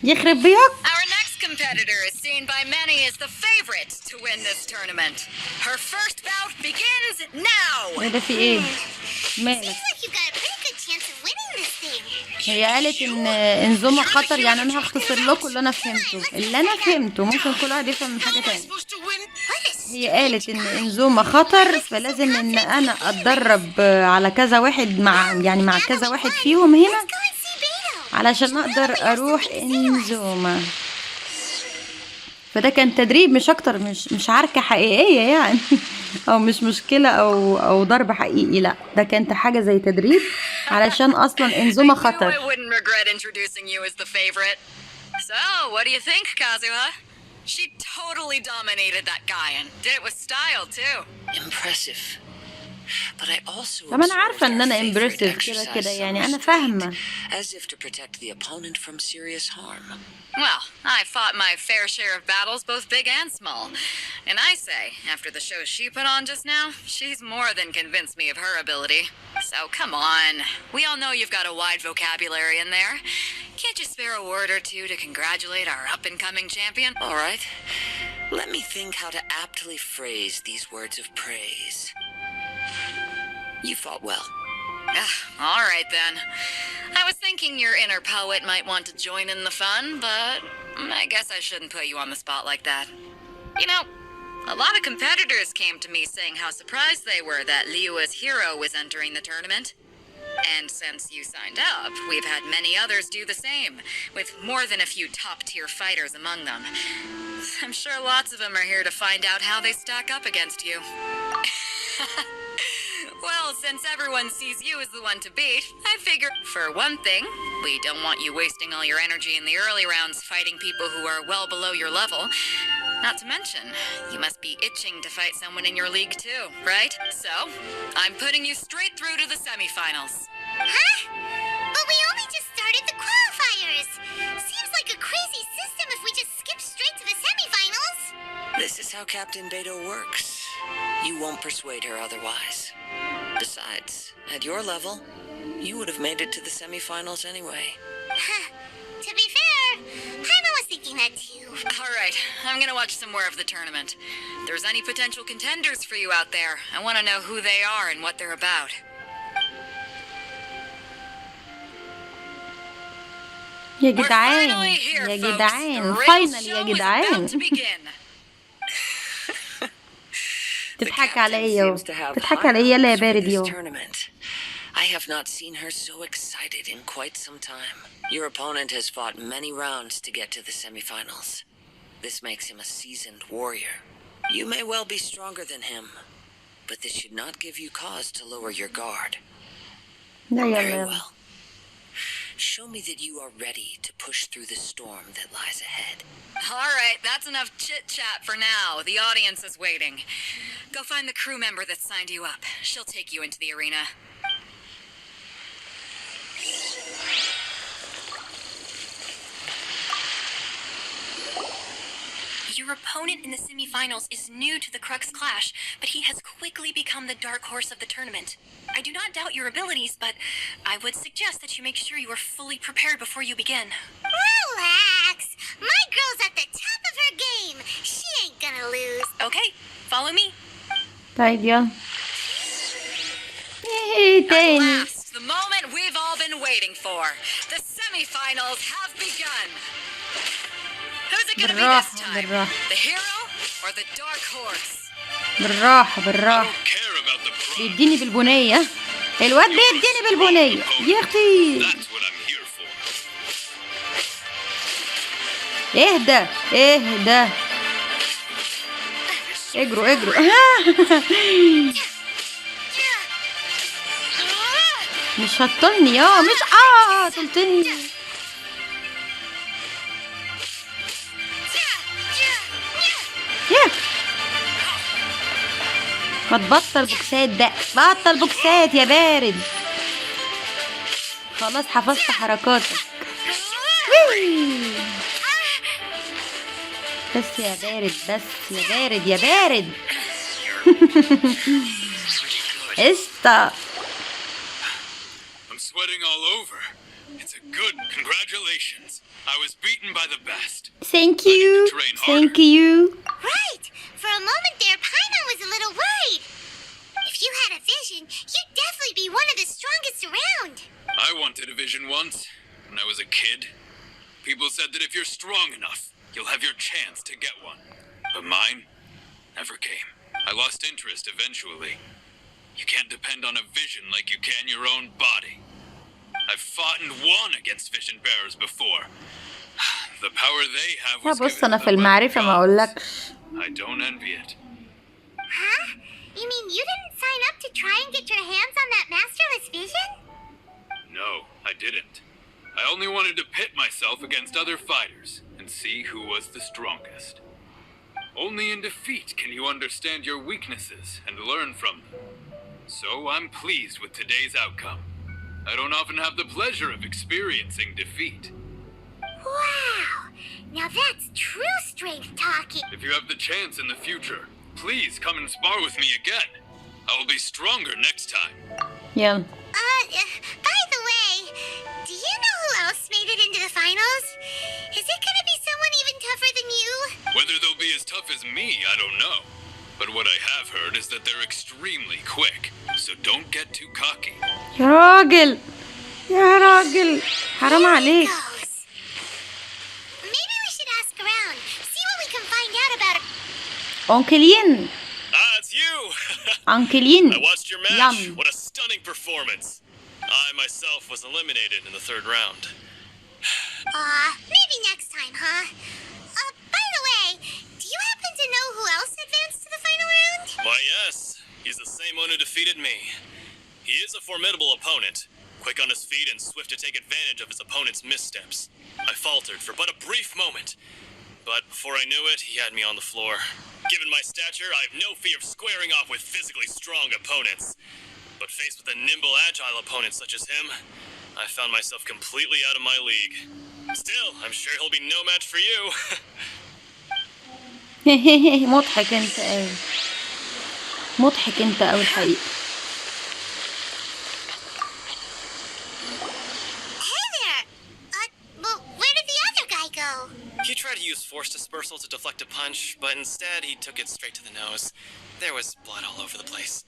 S1: يخرب بيك.
S5: Our next competitor is seen by many as the favorite to win this tournament. Her first bout begins now.
S1: ايه ده في ايه؟ مالك؟
S4: Seems like you've got a pretty good chance of winning
S1: هي قالت ان انزومة خطر، يعني انا هختصر لكم اللي انا فهمته ممكن كل واحد يفهم من حاجة تانية. هي قالت ان انزومة خطر، فلازم ان انا اتدرب على كذا واحد، مع كذا واحد فيهم هنا علشان اقدر اروح انزومة. فده كان تدريب مش اكتر، مش عركة حقيقية يعني او مش مشكلة او ضرب حقيقي، لا ده كانت حاجة زي تدريب علشان اصلا انزومة خطر.
S9: I wouldn't regret introducing you as the favorite. So, what do you think, Kazuha? She totally dominated that guy and did it with style too.
S3: Impressive. But I also
S1: طب انا عارفة
S3: observed
S1: ان
S3: our
S1: انا
S3: favorite
S1: امبرسيف كده
S3: exercise
S1: كده،
S3: some
S1: يعني انا
S3: restraint,
S1: فاهمة.
S3: as if to protect the opponent from serious harm.
S9: Well, I fought my fair share of battles, both big and small. And I say, after the show she put on just now, she's more than convinced me of her ability. So come on. We all know you've got a wide vocabulary in there. Can't you spare a word or two to congratulate our up-and-coming champion?
S3: All right. Let me think how to aptly phrase these words of praise. You fought well.
S9: All right then. I was thinking your inner poet might want to join in the fun, but I guess I shouldn't put you on the spot like that. You know, a lot of competitors came to me saying how surprised they were that Liua's hero was entering the tournament. And since you signed up, we've had many others do the same, with more than a few top-tier fighters among them. I'm sure lots of them are here to find out how they stack up against you. Well, since everyone sees you as the one to beat, I figure, for one thing, we don't want you wasting all your energy in the early rounds fighting people who are well below your level. Not to mention, you must be itching to fight someone in your league too, right? So, I'm putting you straight through to the semifinals.
S4: Huh? But we only just started the qualifiers. Seems like a crazy system if we just skip straight to the semifinals.
S3: This is how Captain Beto works. You won't persuade her otherwise. Besides, at your level, you would have made it to the semifinals anyway.
S4: To be fair, Paimon was thinking that too.
S9: All right, I'm gonna watch some more of the tournament. If there's any potential contenders for you out there, I want to know who they are and what they're about.
S1: يا
S9: We're
S1: جدعان
S9: finally here,
S1: يا
S9: folks.
S1: جدعان
S9: The real
S1: فاينل يا
S9: show is
S1: جدعان.
S9: about to begin.
S1: تضحك عليا
S3: seems to have
S1: تضحك
S3: high
S1: عليا لا يا
S3: hopes for
S1: بارد
S3: this
S1: يو.
S3: tournament. I have not seen her so excited in quite some time. Your opponent has fought many rounds to get to the semifinals. This makes him a seasoned warrior. You may well be stronger than him, but this should not give you cause to lower your guard.
S1: لا
S3: Very
S1: يلا.
S3: well. Show me that you are ready to push through the storm that lies ahead.
S9: All right, that's enough chit-chat for now. The audience is waiting. Go find the crew member that signed you up. She'll take you into the arena.
S5: Your opponent in the semifinals is new to the Crux Clash, but he has quickly become the dark horse of the tournament. I do not doubt your abilities, but I would suggest that you make sure you are fully prepared before you begin.
S4: Relax. My girl's at the top of her game. She ain't gonna lose.
S5: Okay, follow me.
S1: طيب يلا. ايه
S9: At
S1: تاني؟
S9: last, the moment we've all been waiting for. The semifinals have begun. Who's it gonna be this
S1: بالراحة
S9: time?
S1: بالراحة
S9: The hero or the dark horse?
S1: بالراحة
S6: I
S1: بالراحة.
S6: don't care about the prize.
S1: بيديني بالبنية، الواد بيديني بالبنية يا اختي.
S6: That's what I'm here for.
S1: اهدى اهدى، اجروا اجروا. مش هتطلني يا مش طلتني. ياه. ما تبطل بوكسات ده، بطل بوكسات يا بارد. خلاص حفظت حركاتك. بس يا بارد، بس يا بارد يا بارد. قشطة.
S6: I'm sweating all over. It's a good congratulations. I was beaten by the best.
S1: Thank you. Thank you.
S4: Right. For a moment there, Paimon was a little worried. If you had a vision, you'd definitely be one of the strongest around.
S6: I wanted a vision once,
S7: was a kid, people said that if you're strong enough, you'll have your chance to get one. But mine never came. I lost interest eventually. You can't depend on a vision like you can your own body. I've fought and won against vision bearers before. The power they have was
S1: بص
S7: given
S1: انا
S7: to
S1: في
S7: them by the
S1: المعرفة ما
S7: gods.
S1: اقولكش.
S7: I don't envy it.
S4: Huh? You mean you didn't sign up to try and get your hands on that masterless vision?
S7: No, I didn't. I only wanted to pit myself against other fighters and see who was the strongest. Only in defeat can you understand your weaknesses and learn from them. So I'm pleased with today's outcome. I don't often have the pleasure of experiencing defeat.
S4: Wow! Now that's true strength talking.
S7: If you have the chance in the future, please come and spar with me again. I will be stronger next time.
S1: يلا.
S4: By the way, do you know who else made it into the finals? Is it gonna be someone even tougher than you?
S7: Whether they'll be as tough as me, I don't know. But what I have heard is that they're extremely quick, so don't get too cocky.
S1: يا راجل يا راجل حرام عليك.
S4: Goes. Maybe we should ask around, see what we can find out about it.
S1: أنكلين
S6: It's you!
S1: أنكلين.
S6: I watched your match.
S1: Yum.
S6: What a stunning performance. I myself was eliminated in the third round.
S4: Maybe next time, huh? By the way, do you happen to know who else advanced to the final round?
S6: Why, yes. He's the same one who defeated me. He is a formidable opponent, quick on his feet and swift to take advantage of his opponent's missteps. I faltered for but a brief moment, but before I knew it, he had me on the floor. Given my stature, I have no fear of squaring off with physically strong opponents. But faced with a nimble, agile opponent such as him, I found myself completely out of my league. Still, I'm sure he'll be no match for you.
S1: مضحك انت قوي. مضحك انت قوي الحقيقة.
S4: Hey there! Well, where did the other guy go?
S6: He tried to use force dispersal to deflect a punch, but instead he took it straight to the nose. There was blood all over the place.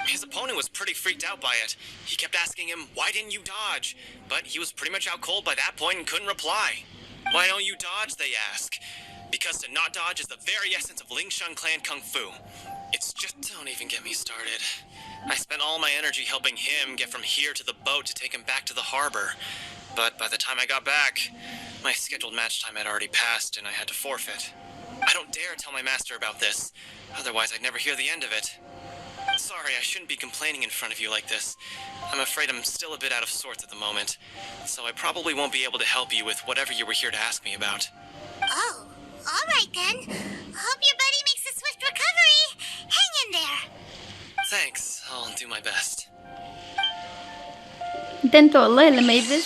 S6: His opponent was pretty freaked out by it. He kept asking him, "Why didn't you dodge?" But he was pretty much out cold by that point and couldn't reply. "Why don't you dodge?" they ask. Because to not dodge is the very essence of Lingshan clan kung fu. It's just, don't even get me started. I spent all my energy helping him get from here to the boat to take him back to the harbor. But by the time I got back, my scheduled match time had already passed and I had to forfeit. I don't dare tell my master about this, otherwise I'd never hear the end of it. Sorry, I shouldn't be complaining in front of you like this. I'm afraid I'm still a bit out of sorts at the moment, so I probably won't be able to help you with whatever you were here to ask me about.
S4: Oh, all right then. Hope your buddy makes a swift recovery. Hang in there.
S6: Thanks, I'll do my best.
S1: ده انت والله لما يبس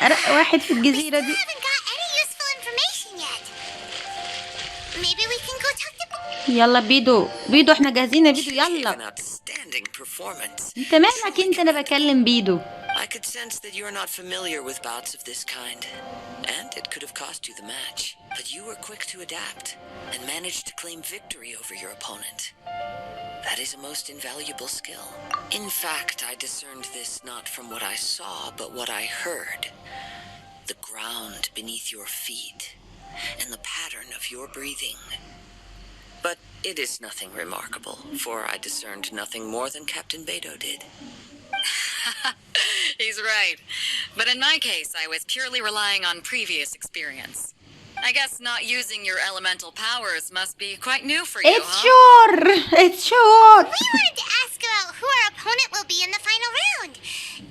S1: أرق واحد في
S4: We
S1: الجزيرة
S4: still
S1: دي.
S4: haven't got any useful information yet. Maybe we can go talk to...
S1: يلا بيدو بيدو احنا جاهزين يا بيدو
S3: She gave an
S1: يلا.
S3: outstanding performance.
S1: انت مالك انت انا بكلم بيدو.
S3: I could sense that you're not familiar with bouts of this kind, and it could have cost you the match. But you were quick to adapt and managed to claim victory over your opponent. That is a most invaluable skill. In fact, I discerned this not from what I saw, but what I heard. The ground beneath your feet and the pattern of your breathing. But it is nothing remarkable, for I discerned nothing more than Captain Beidou did.
S9: He's right. But in my case, I was purely relying on previous experience. I guess not using your elemental powers must be quite new for you,
S1: It's
S9: huh?
S1: sure. It's sure.
S4: We wanted to ask about who our opponent will be in the final round.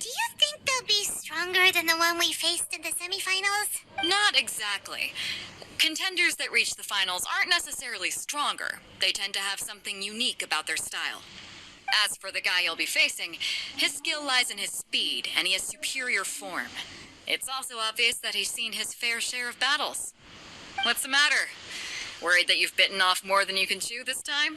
S4: Do you think they'll be stronger than the one we faced in the semifinals?
S9: Not exactly. Contenders that reach the finals aren't necessarily stronger. They tend to have something unique about their style. As for the guy you'll be facing, his skill lies in his speed, and he has superior form. It's also obvious that he's seen his fair share of battles. What's the matter? Worried that you've bitten off more than you can chew this time?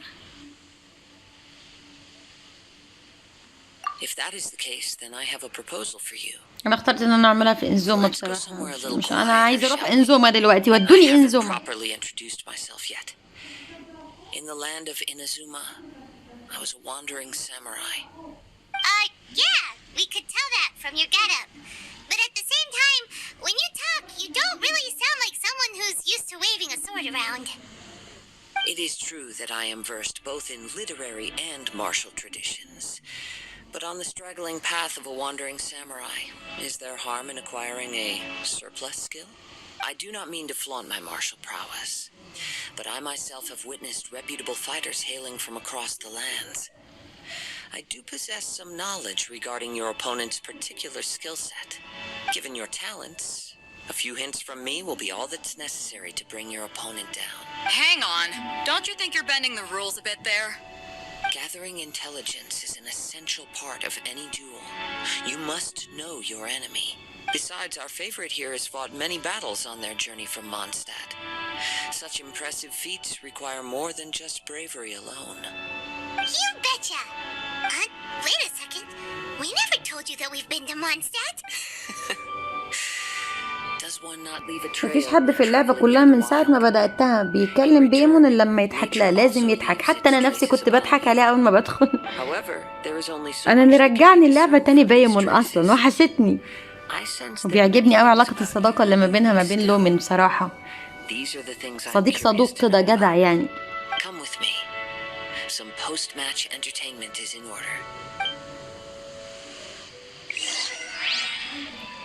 S3: If that is the case, then I have a proposal for you.
S1: انا اخترت ان انا اعملها في انزوما بصراحة. مش انا عايزة اروح انزوما دلوقتي
S3: I
S1: ودوني
S3: haven't
S1: انزوما.
S3: properly introduced myself yet. In the land of Inazuma, I was a wandering samurai.
S4: Yeah, we could tell that from your getup. But at the same time, when you talk, you don't really sound like someone who's used to waving a sword around.
S3: It is true that I am versed both in literary and martial traditions. But on the straggling path of a wandering samurai, is there harm in acquiring a surplus skill? I do not mean to flaunt my martial prowess, but I myself have witnessed reputable fighters hailing from across the lands. I do possess some knowledge regarding your opponent's particular skill set. Given your talents, a few hints from me will be all that's necessary to bring your opponent down.
S9: Hang on. Don't you think you're bending the rules a bit there?
S3: Gathering intelligence is an essential part of any duel. You must know your enemy. Besides, our favorite here has fought many battles on their journey from Mondstadt. Such impressive feats require more than just bravery alone.
S4: You betcha! Wait a second. We never told you that we've been to Mondstadt.
S3: Does one not leave a trail?
S1: مفيش حد في اللعبة كلها من ساعة ما بدأتها بيكلم بيمون إلا لما يضحك. لا لازم يضحك، حتى أنا نفسي كنت بضحك عليه أول ما بدخل. أنا اللي رجعني اللعبة تاني بيمون أصلا وحشتني، وبيعجبني أوي علاقة الصداقة اللي ما بينها ما بين لومن بصراحة. صديق صدوق كده جدع يعني.
S3: Come with me. Some post-match entertainment is in order.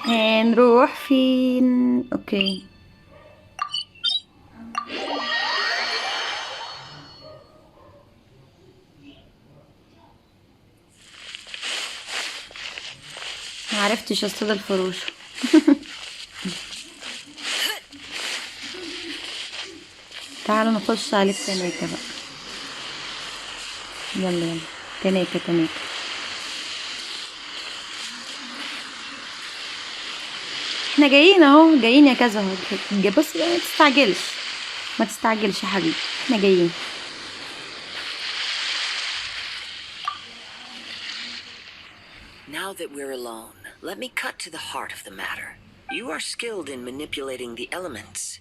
S1: هنروح فين؟ اوكي معرفتش اصطاد الفروش. تعالوا نخش على التناكة بقى. يلا يلا تناكة تناكة. احنا جايين اهو، جايين يا كذا اهو. بص ما تستعجلش، ما تستعجلش يا حبيبي، احنا جايين.
S3: Now that we're alone, let me cut to the heart of the matter. You are skilled in manipulating the elements,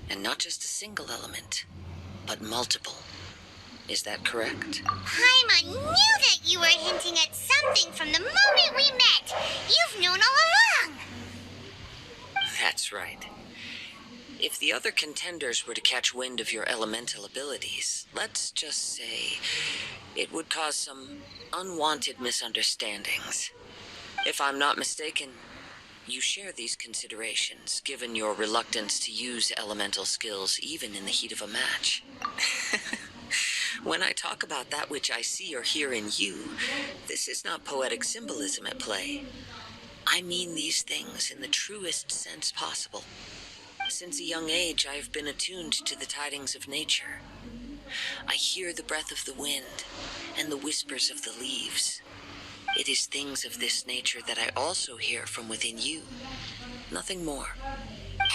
S3: and not just a single element, but multiple. Is that correct?
S4: Paimon knew that you were hinting at something from the moment we met. You've known all along.
S3: That's right. If the other contenders were to catch wind of your elemental abilities, let's just say it would cause some unwanted misunderstandings. If I'm not mistaken, you share these considerations, given your reluctance to use elemental skills even in the heat of a match. When I talk about that which I see or hear in you, this is not poetic symbolism at play. I mean these things in the truest sense possible. Since a young age, I have been attuned to the tidings of nature. I hear the breath of the wind and the whispers of the leaves. It is things of this nature that I also hear from within you. Nothing more.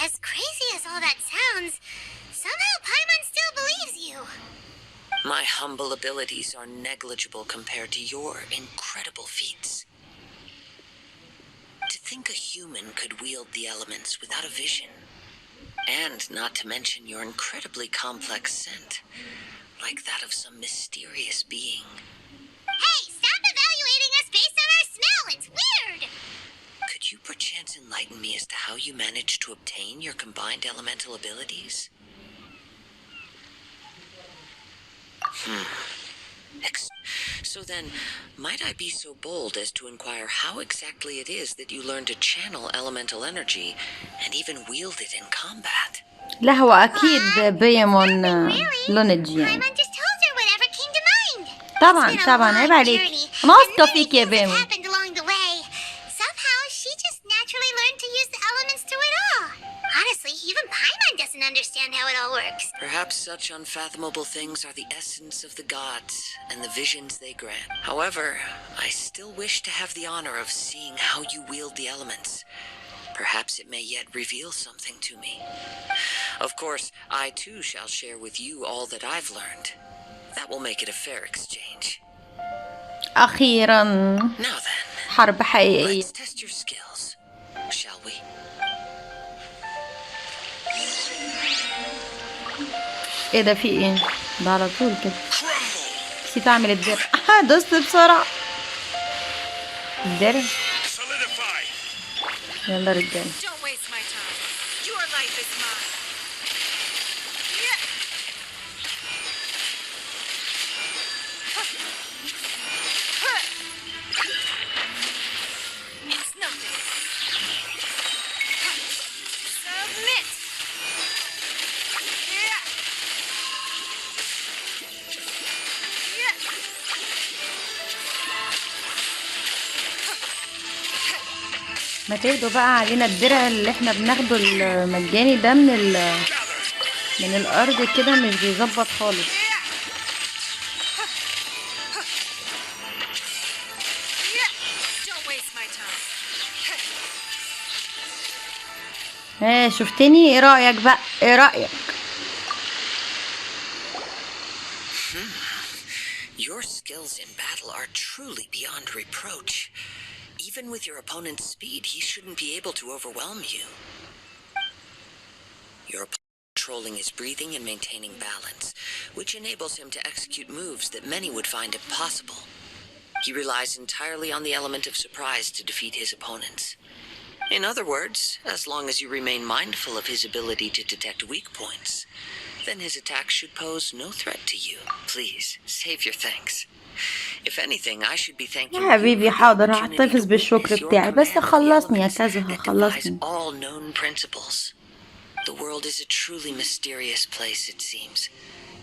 S4: As crazy as all that sounds, somehow Paimon still believes you.
S3: My humble abilities are negligible compared to your incredible feats. To think a human could wield the elements without a vision, and not to mention your incredibly complex scent, like that of some mysterious being.
S4: Hey, stop evaluating us based on our smell! It's weird!
S3: Could you perchance enlighten me as to how you managed to obtain your combined elemental abilities? So then, might I be so bold as to inquire how exactly it is that you learned to channel elemental energy and even wield it in combat?
S1: لا هو اكيد بيمون لونج يعني.
S4: Paimon just told her whatever came to mind.
S1: طبعا طبعا عيب عليك، انا واثقة فيك يا بيمون.
S4: Happened along the way. Somehow she just naturally learned to use the elements through it all. Honestly, even Paimon doesn't understand how it all works.
S3: Perhaps such unfathomable things are the essence of the gods and the visions they grant. However, I still wish to have the honor of seeing how you wield the elements. Perhaps it may yet reveal something to me. Of course, I too shall share with you all that I've learned. That will make it a fair exchange.
S1: أخيرا
S3: Now then,
S1: حرب حقيقية.
S3: let's test your skills, shall we?
S1: ايه ده في ايه؟ ده على طول كده. نسيت اعمل الدرع. دوست بسرعة. الدرع. يلا رجالة.
S5: Don't waste my
S1: ما تهدوا بقى علينا الدرع اللي احنا بناخده المجاني ده من الارض كده مش بيظبط خالص. شفتني؟ ايه رأيك بقى؟ ايه رأيك؟
S3: Your skills in battle are truly beyond reproach. Even with your opponent's speed, he shouldn't be able to overwhelm you. Your opponent is controlling his breathing and maintaining balance, which enables him to execute moves that many would find impossible. He relies entirely on the element of surprise to defeat his opponents. In other words, as long as you remain mindful of his ability to detect weak points, then his attacks should pose no threat to you. Please, save your thanks. If anything, I should be thanking
S1: يا حبيبي
S3: you for the
S1: حاضر،
S3: opportunity
S1: هحتفظ
S3: to
S1: بالشكر
S3: witness your
S1: بتاعي، بس
S3: command of the
S1: خلصني يا
S3: elements
S1: كازو،
S3: that defies
S1: خلصني.
S3: all known principles. The world is a truly mysterious place, it seems,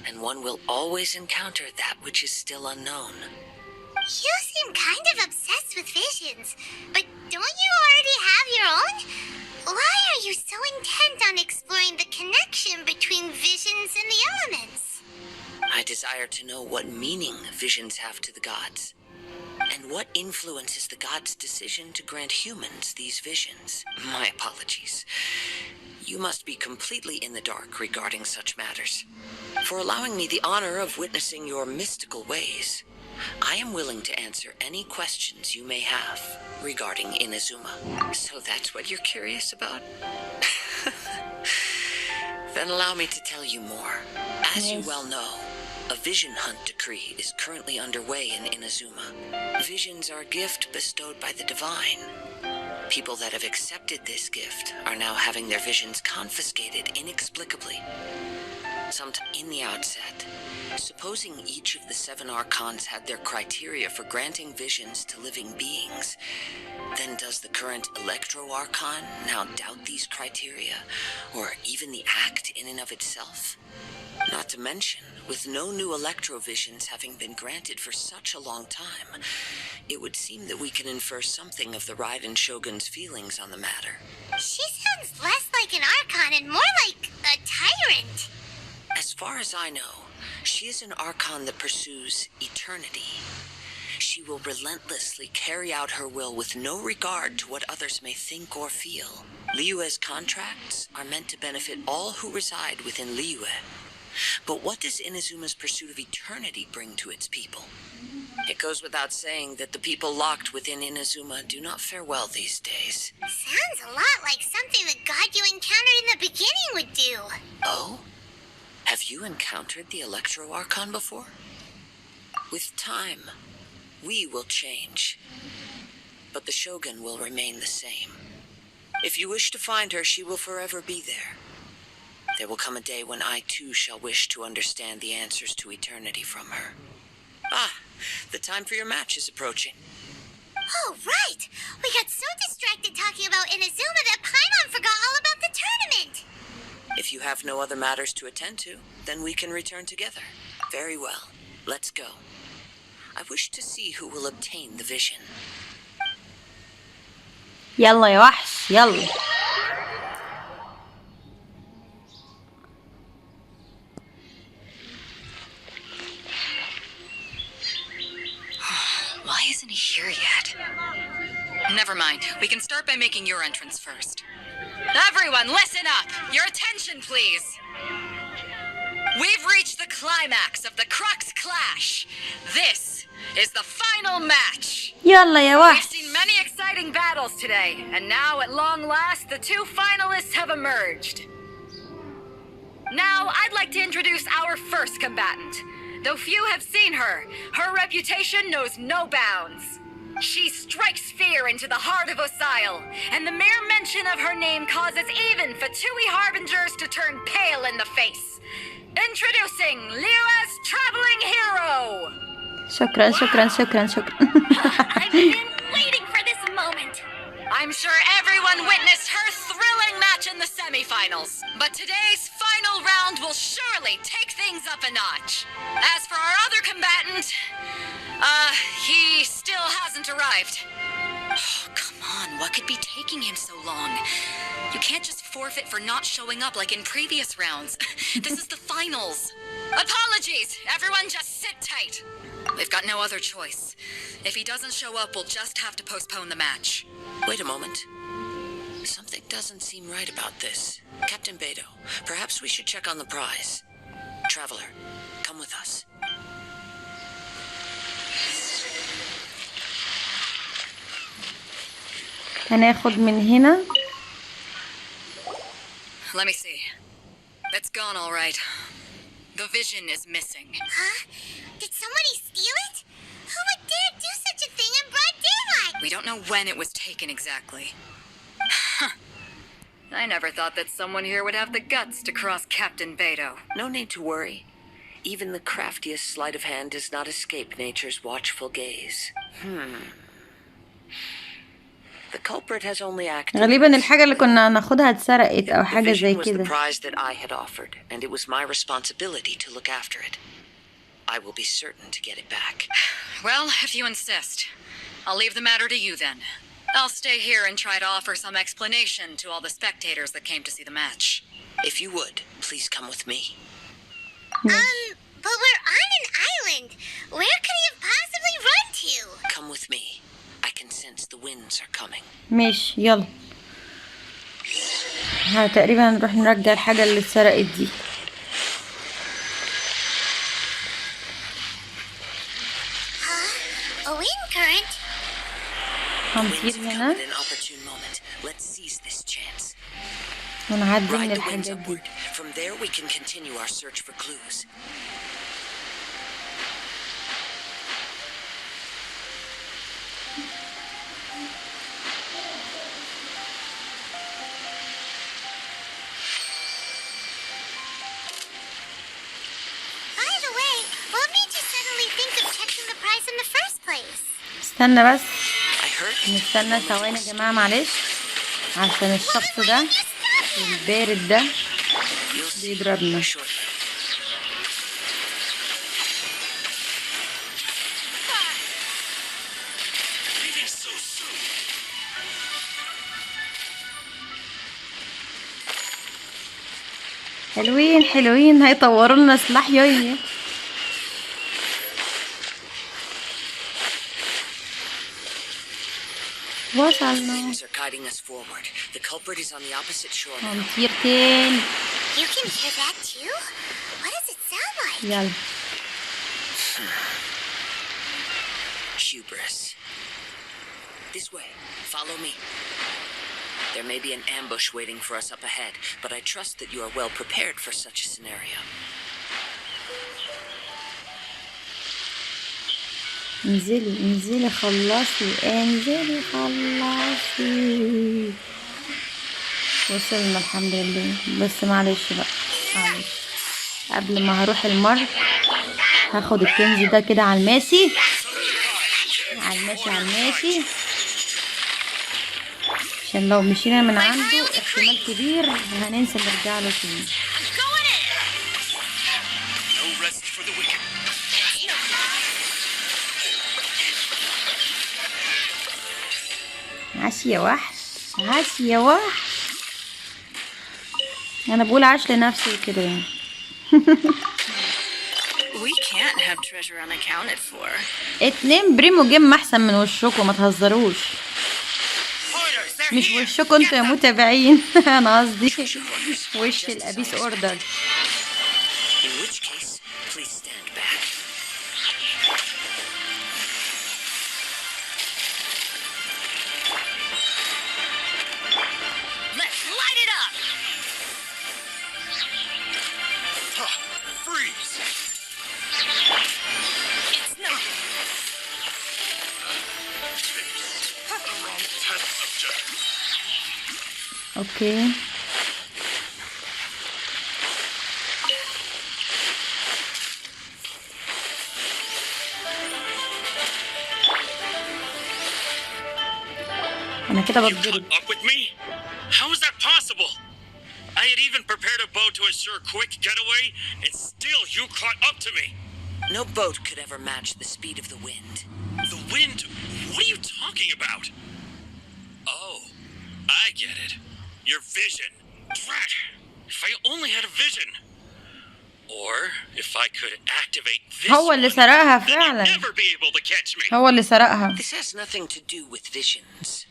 S3: and one will always encounter that which is still unknown.
S4: You seem kind of obsessed with visions, but don't you already have your own? Why are you so intent on exploring the connection between visions and the elements?
S3: I desire to know what meaning visions have to the gods, and what influences the gods' decision to grant humans these visions. My apologies. You must be completely in the dark regarding such matters. For allowing me the honor of witnessing your mystical ways, I am willing to answer any questions you may have regarding Inazuma. So that's what you're curious about? Then allow me to tell you more. As you well know, a vision hunt decree is currently underway in Inazuma. Visions are a gift bestowed by the divine. People that have accepted this gift are now having their visions confiscated inexplicably. Sometime in the outset, supposing each of the 7 archons had their criteria for granting visions to living beings, then does the current Electro Archon now doubt these criteria, or even the act in and of itself? Not to mention, with no new Electro visions having been granted for such a long time, it would seem that we can infer something of the Raiden Shogun's feelings on the matter.
S4: She sounds less like an Archon and more like a tyrant.
S3: As far as I know, she is an Archon that pursues eternity. She will relentlessly carry out her will with no regard to what others may think or feel. Liyue's contracts are meant to benefit all who reside within Liyue. But what does Inazuma's pursuit of eternity bring to its people? It goes without saying that the people locked within Inazuma do not fare well these days.
S4: Sounds a lot like something the god you encountered in the beginning would do.
S3: Oh? Have you encountered the Electro Archon before? With time, we will change. But the Shogun will remain the same. If you wish to find her, she will forever be there. There will come a day when I too shall wish to understand the answers to eternity from her. Ah, the time for your match is approaching.
S4: Oh, right! We got so distracted talking about Inazuma that Paimon forgot all about the tournament!
S3: If you have no other matters to attend to, then we can return together. Very well. Let's go. I wish to see who will obtain the vision.
S1: يلا يا وحش يلا.
S9: Why isn't he here yet? Never mind. We can start by making your entrance first. Everyone, listen up! Your attention, please! We've reached the climax of the Crux Clash. This is the final match.
S1: يلا يا
S9: We've
S1: وحش.
S9: seen many exciting battles today, and now at long last, the 2 finalists have emerged. Now, I'd like to introduce our first combatant. Though few have seen her, her reputation knows no bounds. She strikes fear into the heart of Osile, and the mere mention of her name causes even Fatui Harbingers to turn pale in the face. Introducing Liyue's traveling hero!
S1: شكرا شكرا شكرا شكرا.
S4: I've been waiting for this moment!
S9: I'm sure everyone witnessed her thrilling match in the semifinals, but today's final round will surely take things up a notch. As for our other combatant, he still hasn't arrived. Oh, come on, what could be taking him so long? You can't just forfeit for not showing up like in previous rounds. This is the finals. Apologies! Everyone just sit tight. We've got no other choice. If he doesn't show up, we'll just have to postpone the match.
S3: Wait a moment. Something doesn't seem right about this. Captain Beto, perhaps we should check on the prize. Traveler, come with us.
S1: هناخد من هنا.
S9: Let me see. It's gone all right. The vision is missing.
S4: Huh? Did somebody steal it? Who would dare do such a thing in broad daylight?
S9: We don't know when it was taken exactly. I never thought that someone here would have the guts to cross Captain Beto.
S3: No need to worry. Even the craftiest sleight of hand does not escape nature's watchful gaze. The culprit has only acted.
S1: غالبا الحاجة اللي كنا ناخدها اتسرقت أو
S3: The
S1: حاجة زي
S3: vision was the
S1: كده.
S3: prize that I had offered, and it was my responsibility to look after it. I will be certain to get it back.
S9: Well, if you insist. I'll leave the matter to you then. I'll stay here and try to offer some explanation to all the spectators that came to see the match.
S3: If you would, please come with me.
S4: But we're on an island. Where could he have possibly run to?
S3: Come with me. I can sense the winds are coming.
S1: ماشي يلا. تقريبا هنروح نرجع الحاجة اللي اتسرقت دي.
S4: A wind current?
S1: هنطير هنا
S3: At an opportune moment. Let's seize this chance.
S1: ونعدي من
S3: Ride the winds
S1: الحاجات دي.
S3: upward. From there we can continue our search for clues.
S4: By the way, what made you suddenly think of checking the price in the first place?
S1: استنى بس.
S3: I heard
S1: نستنى ثواني يا جماعة معلش. عشان الشخص ده البارد ده
S3: you'll see
S1: بيضربنا.
S3: shortly.
S6: Leaving so soon.
S1: حلوين حلوين هيطوروا لنا سلاح يوي. وصلنا.
S3: Winds are guiding us forward. The culprit is on the opposite shore now.
S1: هنطير تاني.
S4: You can hear that too? What does it sound like?
S1: يلا.
S3: Hubris. This way. Follow me. There may be an ambush waiting for us up ahead, but I trust that you are well prepared for such a scenario.
S1: انزلي انزلي خلصي انزلي خلصي. وصلنا الحمد لله. بس معلش بقى معلش قبل ما هروح المرج هاخد الكنز ده كده على الماشي على الماشي على الماشي، عشان لو مشينا من عنده احتمال كبير هننسى نرجع له تاني.
S6: No rest for the wicked.
S1: عاش يا وحش عاش يا وحش. انا بقول عاش لنفسي كده يعني.
S5: We can't have treasure unaccounted for.
S1: 2 بريمو جيم احسن من وشكم، ما تهزروش. مش وشكم انتوا يا متابعين. انا قصدي وش الابيس اوردر.
S3: In which case, please stand back.
S2: Let's light it up!
S6: Freeze!
S2: It's no good.
S6: The wrong test subject.
S1: اوكي انا كده
S6: You
S1: بتضرب.
S6: caught up with me? How is that possible? I had even prepared a boat to ensure a quick getaway, and still you caught up to me.
S3: No boat could ever match the speed of the wind.
S6: The wind? What are you talking about? I get it. Your vision. Drat! If I only had a vision. Or if I could activate this
S1: هو اللي
S6: one,
S1: سرقها
S6: then you'd
S1: فعلا.
S6: never be able to catch me.
S1: هو اللي سرقها.
S3: This has nothing to do with visions.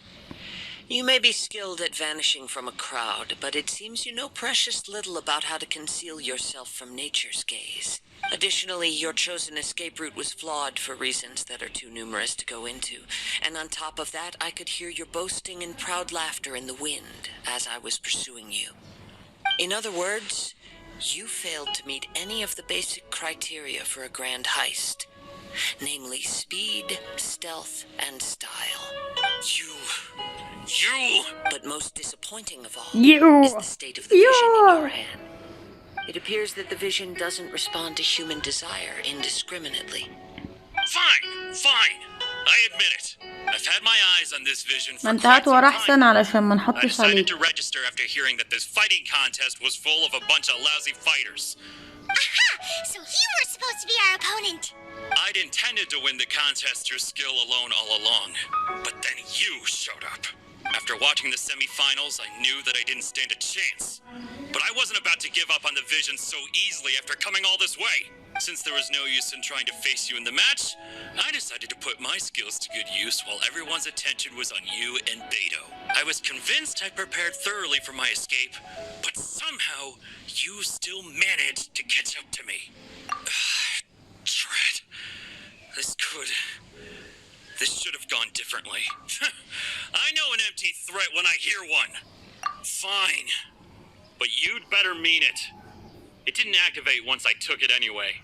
S3: You may be skilled at vanishing from a crowd, but it seems you know precious little about how to conceal yourself from nature's gaze. Additionally, your chosen escape route was flawed for reasons that are too numerous to go into. And on top of that, I could hear your boasting and proud laughter in the wind as I was pursuing you. In other words, you failed to meet any of the basic criteria for a grand heist. Namely speed, stealth, and style. You... But most disappointing of all is the state of the vision in your hand. It appears that the vision doesn't respond to human desire indiscriminately.
S6: Fine. I admit it. I've had my eyes on this vision for
S1: ما انت
S6: quite
S1: هات
S6: some
S1: ورا
S6: time.
S1: احسن علشان ما
S6: I
S1: نحطش
S6: decided
S1: عليك.
S6: to register after hearing that this fighting contest was full of a bunch of lousy fighters.
S4: Aha! So you were supposed to be our opponent.
S6: I'd intended to win the contest through skill alone all along, but then you showed up. After watching the semi-finals, I knew that I didn't stand a chance. But I wasn't about to give up on the vision so easily after coming all this way. Since there was no use in trying to face you in the match, I decided to put my skills to good use while everyone's attention was on you and Beto. I was convinced I'd prepared thoroughly for my escape, but somehow you still managed to catch up to me. Drat. This should have gone differently. I know an empty threat when I hear one. Fine. But you'd better mean it. It didn't activate once I took it anyway.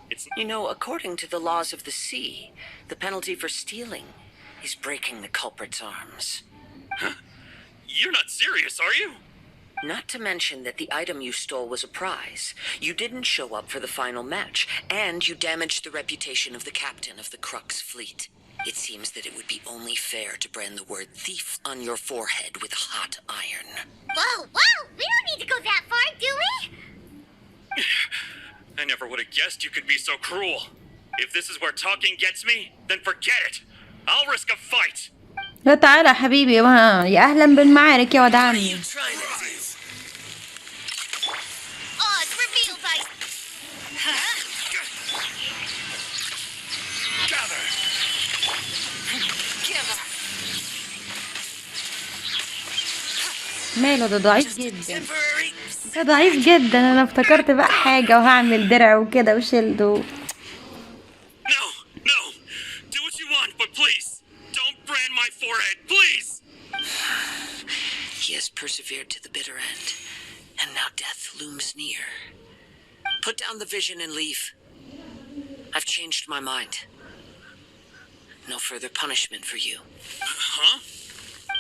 S6: It's...
S3: You know, according to the laws of the sea, the penalty for stealing is breaking the culprit's arms.
S6: Huh? You're not serious, are you?
S3: Not to mention that the item you stole was a prize. You didn't show up for the final match, and you damaged the reputation of the captain of the Crux fleet. It seems that it would be only fair to brand the word thief on your forehead with hot iron.
S4: Whoa! We don't need to go that far, do we?
S6: I never would have guessed you could be so cruel. If this is where talking gets me, then forget it. I'll risk a fight.
S1: لا تعالى يا حبيبي يا اهلا بالمعارك يا واد
S3: What are
S1: عمي.
S3: you trying to do?
S4: Odds revealed by...
S6: Gather.
S1: ماله ده ضعيف جدا.
S3: Temporary.
S1: ده ضعيف جدا. انا افتكرت بقى حاجة وهعمل درع وكده وشيلده.
S6: No. Do what you want, but please, don't brand my forehead, please.
S3: He has persevered to the bitter end, and now death looms near. Put down the vision and leave. I've changed my mind. No further punishment for you.
S6: Huh?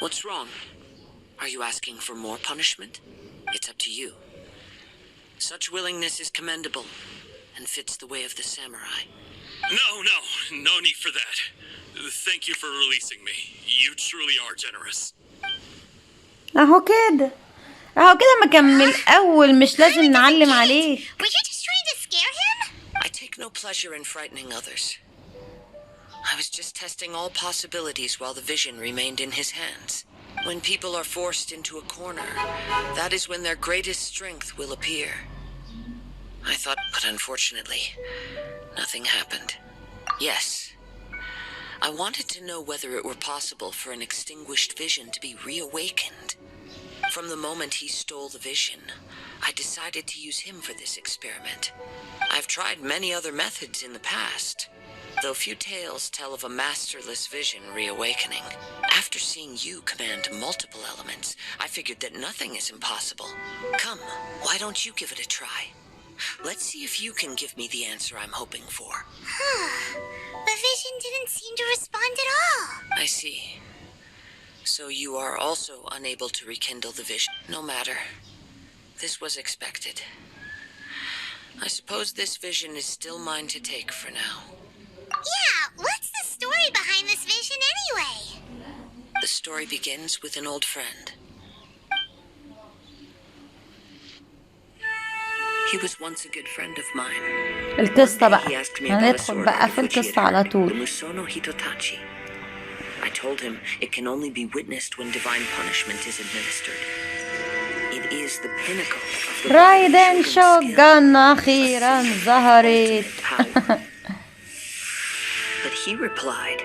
S3: What's wrong? Are you asking for more punishment? It's up to you. Such willingness is commendable and fits the way of the samurai.
S6: No need for that. Thank you for releasing me. You truly are generous.
S1: اهو كده ما كان من الاول مش لازم نعلم عليه.
S4: Were you just trying to scare him?
S3: I take no pleasure in frightening others. I was just testing all possibilities while the vision remained in his hands. When people are forced into a corner, that is when their greatest strength will appear. I thought, but unfortunately, nothing happened. Yes. I wanted to know whether it were possible for an extinguished vision to be reawakened. From the moment he stole the vision, I decided to use him for this experiment. I've tried many other methods in the past, though few tales tell of a masterless vision reawakening. After seeing you command multiple elements, I figured that nothing is impossible. Come, why don't you give it a try? Let's see if you can give me the answer I'm hoping for.
S4: The vision didn't seem to respond at all.
S3: I see. So you are also unable to rekindle the vision. No matter. This was expected. I suppose this vision is still mine to take for now.
S4: Yeah, what's the story behind this vision anyway?
S3: The story begins with an old friend. He was once a good friend of mine.
S1: القصة بقى
S3: He asked me about a
S1: هندخل
S3: sword
S1: بقى في
S3: which he had
S1: القصة على
S3: heard,
S1: طول.
S3: the Musono Hitotachi. I I told him it can only be witnessed when divine punishment is administered. It is the pinnacle of the
S1: رايدن
S3: Shogun's skill,
S1: شوغان
S3: a
S1: أخيرا
S3: symbol of
S1: ظهرت.
S3: ultimate power. But he replied,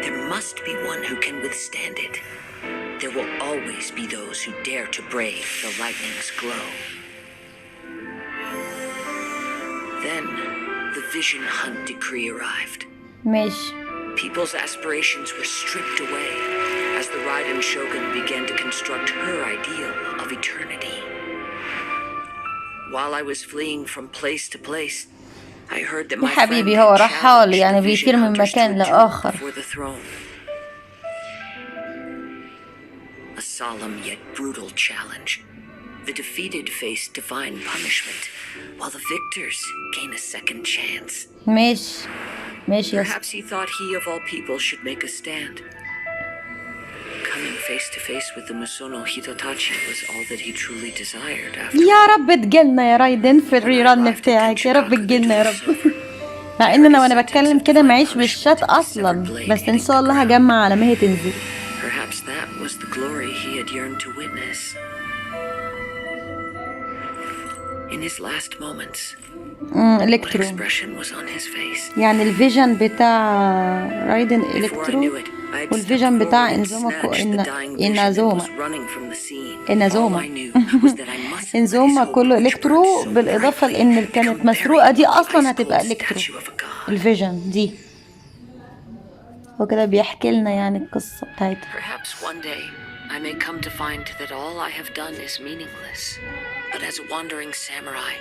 S3: there must be one who can withstand it. There will always be those who dare to brave the lightning's glow. Then, the Vision Hunt decree arrived.
S1: ماشي.
S3: People's aspirations were stripped away as the Raiden Shogun began to construct her ideal of eternity. While I was fleeing from place to place, I heard that
S1: يا
S3: my friend
S1: حبيبي هو
S3: had
S1: رحال
S3: challenged
S1: يعني
S3: the
S1: بيطير
S3: Vision
S1: من
S3: Hunters to
S1: مكان
S3: a duel
S1: لآخر.
S3: before the throne. A solemn yet brutal challenge. The defeated face divine punishment, while the victors gain a second chance.
S1: ماشي ماشي يا اسطى.
S3: Perhaps he thought he of all people should make a stand. Coming face to face with the Musono Hitotachi was all that he truly desired after.
S1: يا رب تجلنا يا رايدن في الريران بتاعك، يا رب تجلنا يا رب. مع ان انا وانا بتكلم كده معيش بالشات اصلا، بس ان شاء الله هجمع على ما هي تنزل.
S3: Perhaps that was the glory he had yearned to witness. In his last moments, what
S1: الكترو
S3: expression was on his face?
S1: يعني الفيجن بتاع رايدن
S3: Before I
S1: الكترو
S3: knew it, I had
S1: والفيجن
S3: stepped
S1: بتاع
S3: forward and
S1: انزوما
S3: snatched the dying vision and
S1: إنازوما
S3: was running from the scene. All I
S1: إنازوما
S3: knew was that I mustn't let his
S1: انزوما
S3: hope
S1: كله
S3: which burned
S1: الكترو،
S3: so
S1: بالاضافه
S3: brightly
S1: لان اللي
S3: become
S1: كانت
S3: buried
S1: مسروقه دي
S3: in the
S1: اصلا
S3: ice-cold
S1: هتبقى الكترو.
S3: statue of a god.
S1: الفيجن دي وكده بيحكي لنا يعني القصه بتاعتها.
S3: Perhaps one day I may come to find that all I have done is meaningless. But as a wandering samurai,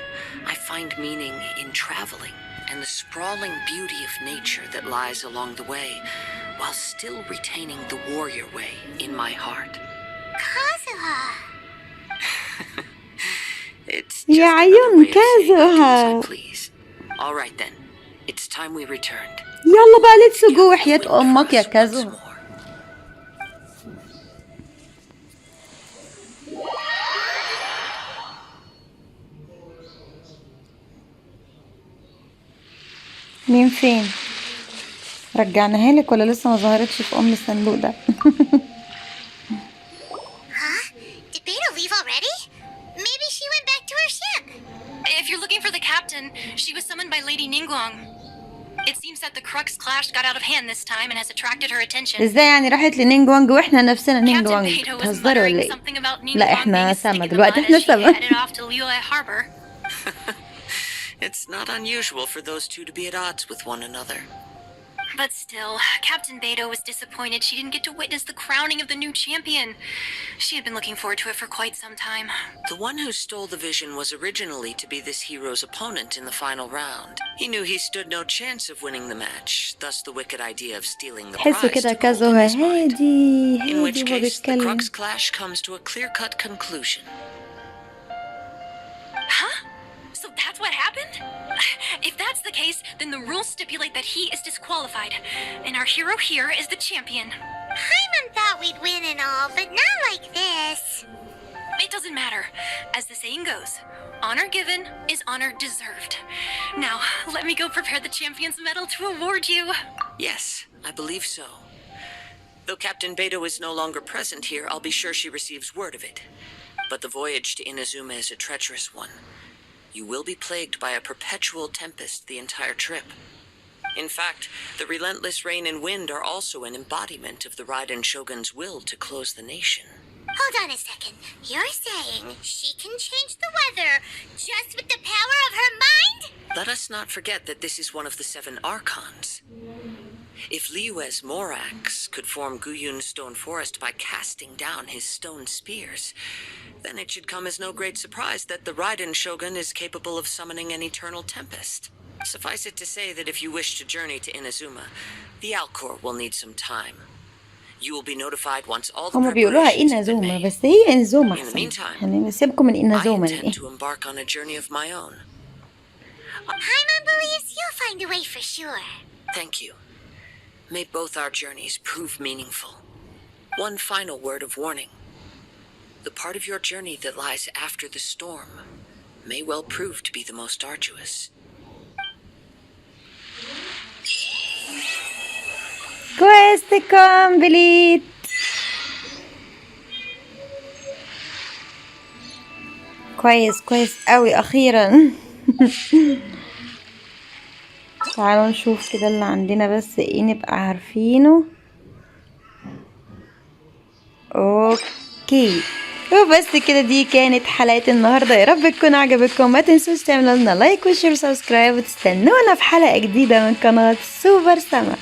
S3: I find meaning in traveling and the sprawling beauty of nature that lies along the way, while still retaining the warrior way in my heart.
S4: Kazuha.
S3: It's just
S1: يا
S3: another
S1: عيون
S3: way of saying I do as
S1: كازوها.
S3: I please. All right then, it's time we returned.
S1: يلا بقى ليتس جو،
S3: Gather the
S1: وحياة
S3: wind for
S1: امك يا
S3: us once
S1: كازوها.
S3: more.
S1: مين فين؟ رجعناها لك ولا لسه ما ظهرتش في الصندوق ده؟
S4: Huh? Did Beta leave already? Maybe she went back to her ship.
S5: If you're looking for the captain, she was summoned by Lady Ningguang. It seems that the Crux clash got out of hand this time and has attracted her attention.
S1: ازاي يعني راحت لنينجوانج واحنا نفسنا
S5: Captain
S1: نينجوانج؟
S5: Beto was
S1: بتهزري ولا
S5: muttering
S1: ايه؟
S5: something about
S1: لا
S5: Ningguang being
S1: احنا
S5: a snake
S1: سما
S5: in the
S1: دلوقتي،
S5: mud
S1: احنا
S5: as she
S1: سما.
S5: headed off to Liyue Harbor.
S3: It's not unusual for those two to be at odds with one another.
S5: But still, Captain Beto was disappointed she didn't get to witness the crowning of the new champion. She had been looking forward to it for quite some time.
S3: The one who stole the vision was originally to be this hero's opponent in the final round. He knew he stood no chance of winning the match, thus the wicked idea of stealing the
S1: تحسوا
S3: prize
S1: كده
S3: took hold in
S1: كازوها
S3: his mind.
S1: هادي
S3: In which
S1: هادي وهو
S3: case, the
S1: بيتكلم.
S3: Crux clash comes to a clear-cut conclusion.
S5: Huh? So that's what happened? If that's the case, then the rules stipulate that he is disqualified, and our hero here is the champion.
S4: Paimon thought we'd win and all, but not like this.
S5: It doesn't matter. As the saying goes, honor given is honor deserved. Now, let me go prepare the champion's medal to award you.
S3: Yes, I believe so. Though Captain Beto is no longer present here, I'll be sure she receives word of it. But the voyage to Inazuma is a treacherous one. You will be plagued by a perpetual tempest the entire trip. In fact, the relentless rain and wind are also an embodiment of the Raiden Shogun's will to close the nation.
S4: Hold on a second. You're saying she can change the weather just with the power of her mind?
S3: Let us not forget that this is one of the 7 Archons. If Liyue's Morax could form Guyun's stone forest by casting down his stone spears, then it should come as no great surprise that the Raiden Shogun is capable of summoning an eternal tempest. Suffice it to say that if you wish to journey to Inazuma, the Alcor will need some time. You will be notified once all the
S1: هما بيقولوها
S3: preparations have been
S1: إنازوما
S3: made.
S1: بس هي إنزوما
S3: In the
S1: أحسن.
S3: meantime,
S1: يعني نسيبكم من
S3: I
S1: إنازوما
S3: intend
S1: دي.
S3: to embark on a journey of my own.
S4: Paimon believes you'll find a way for sure.
S3: Thank you. May both our journeys prove meaningful. One final word of warning. The part of your journey that lies after the storm may well prove to be the most arduous.
S1: كويست كومبليت. كويس قوي اخيرا. تعالوا نشوف كده اللي عندنا بس ايه نبقى عارفينه. اوكي وبس كده، دي كانت حلقة النهاردة. يا رب تكون عجبتكم. ما تنسوش تعملوا لنا لايك وشير وسبسكرايب، وتستنونا في حلقة جديدة من قناة سوبر سما.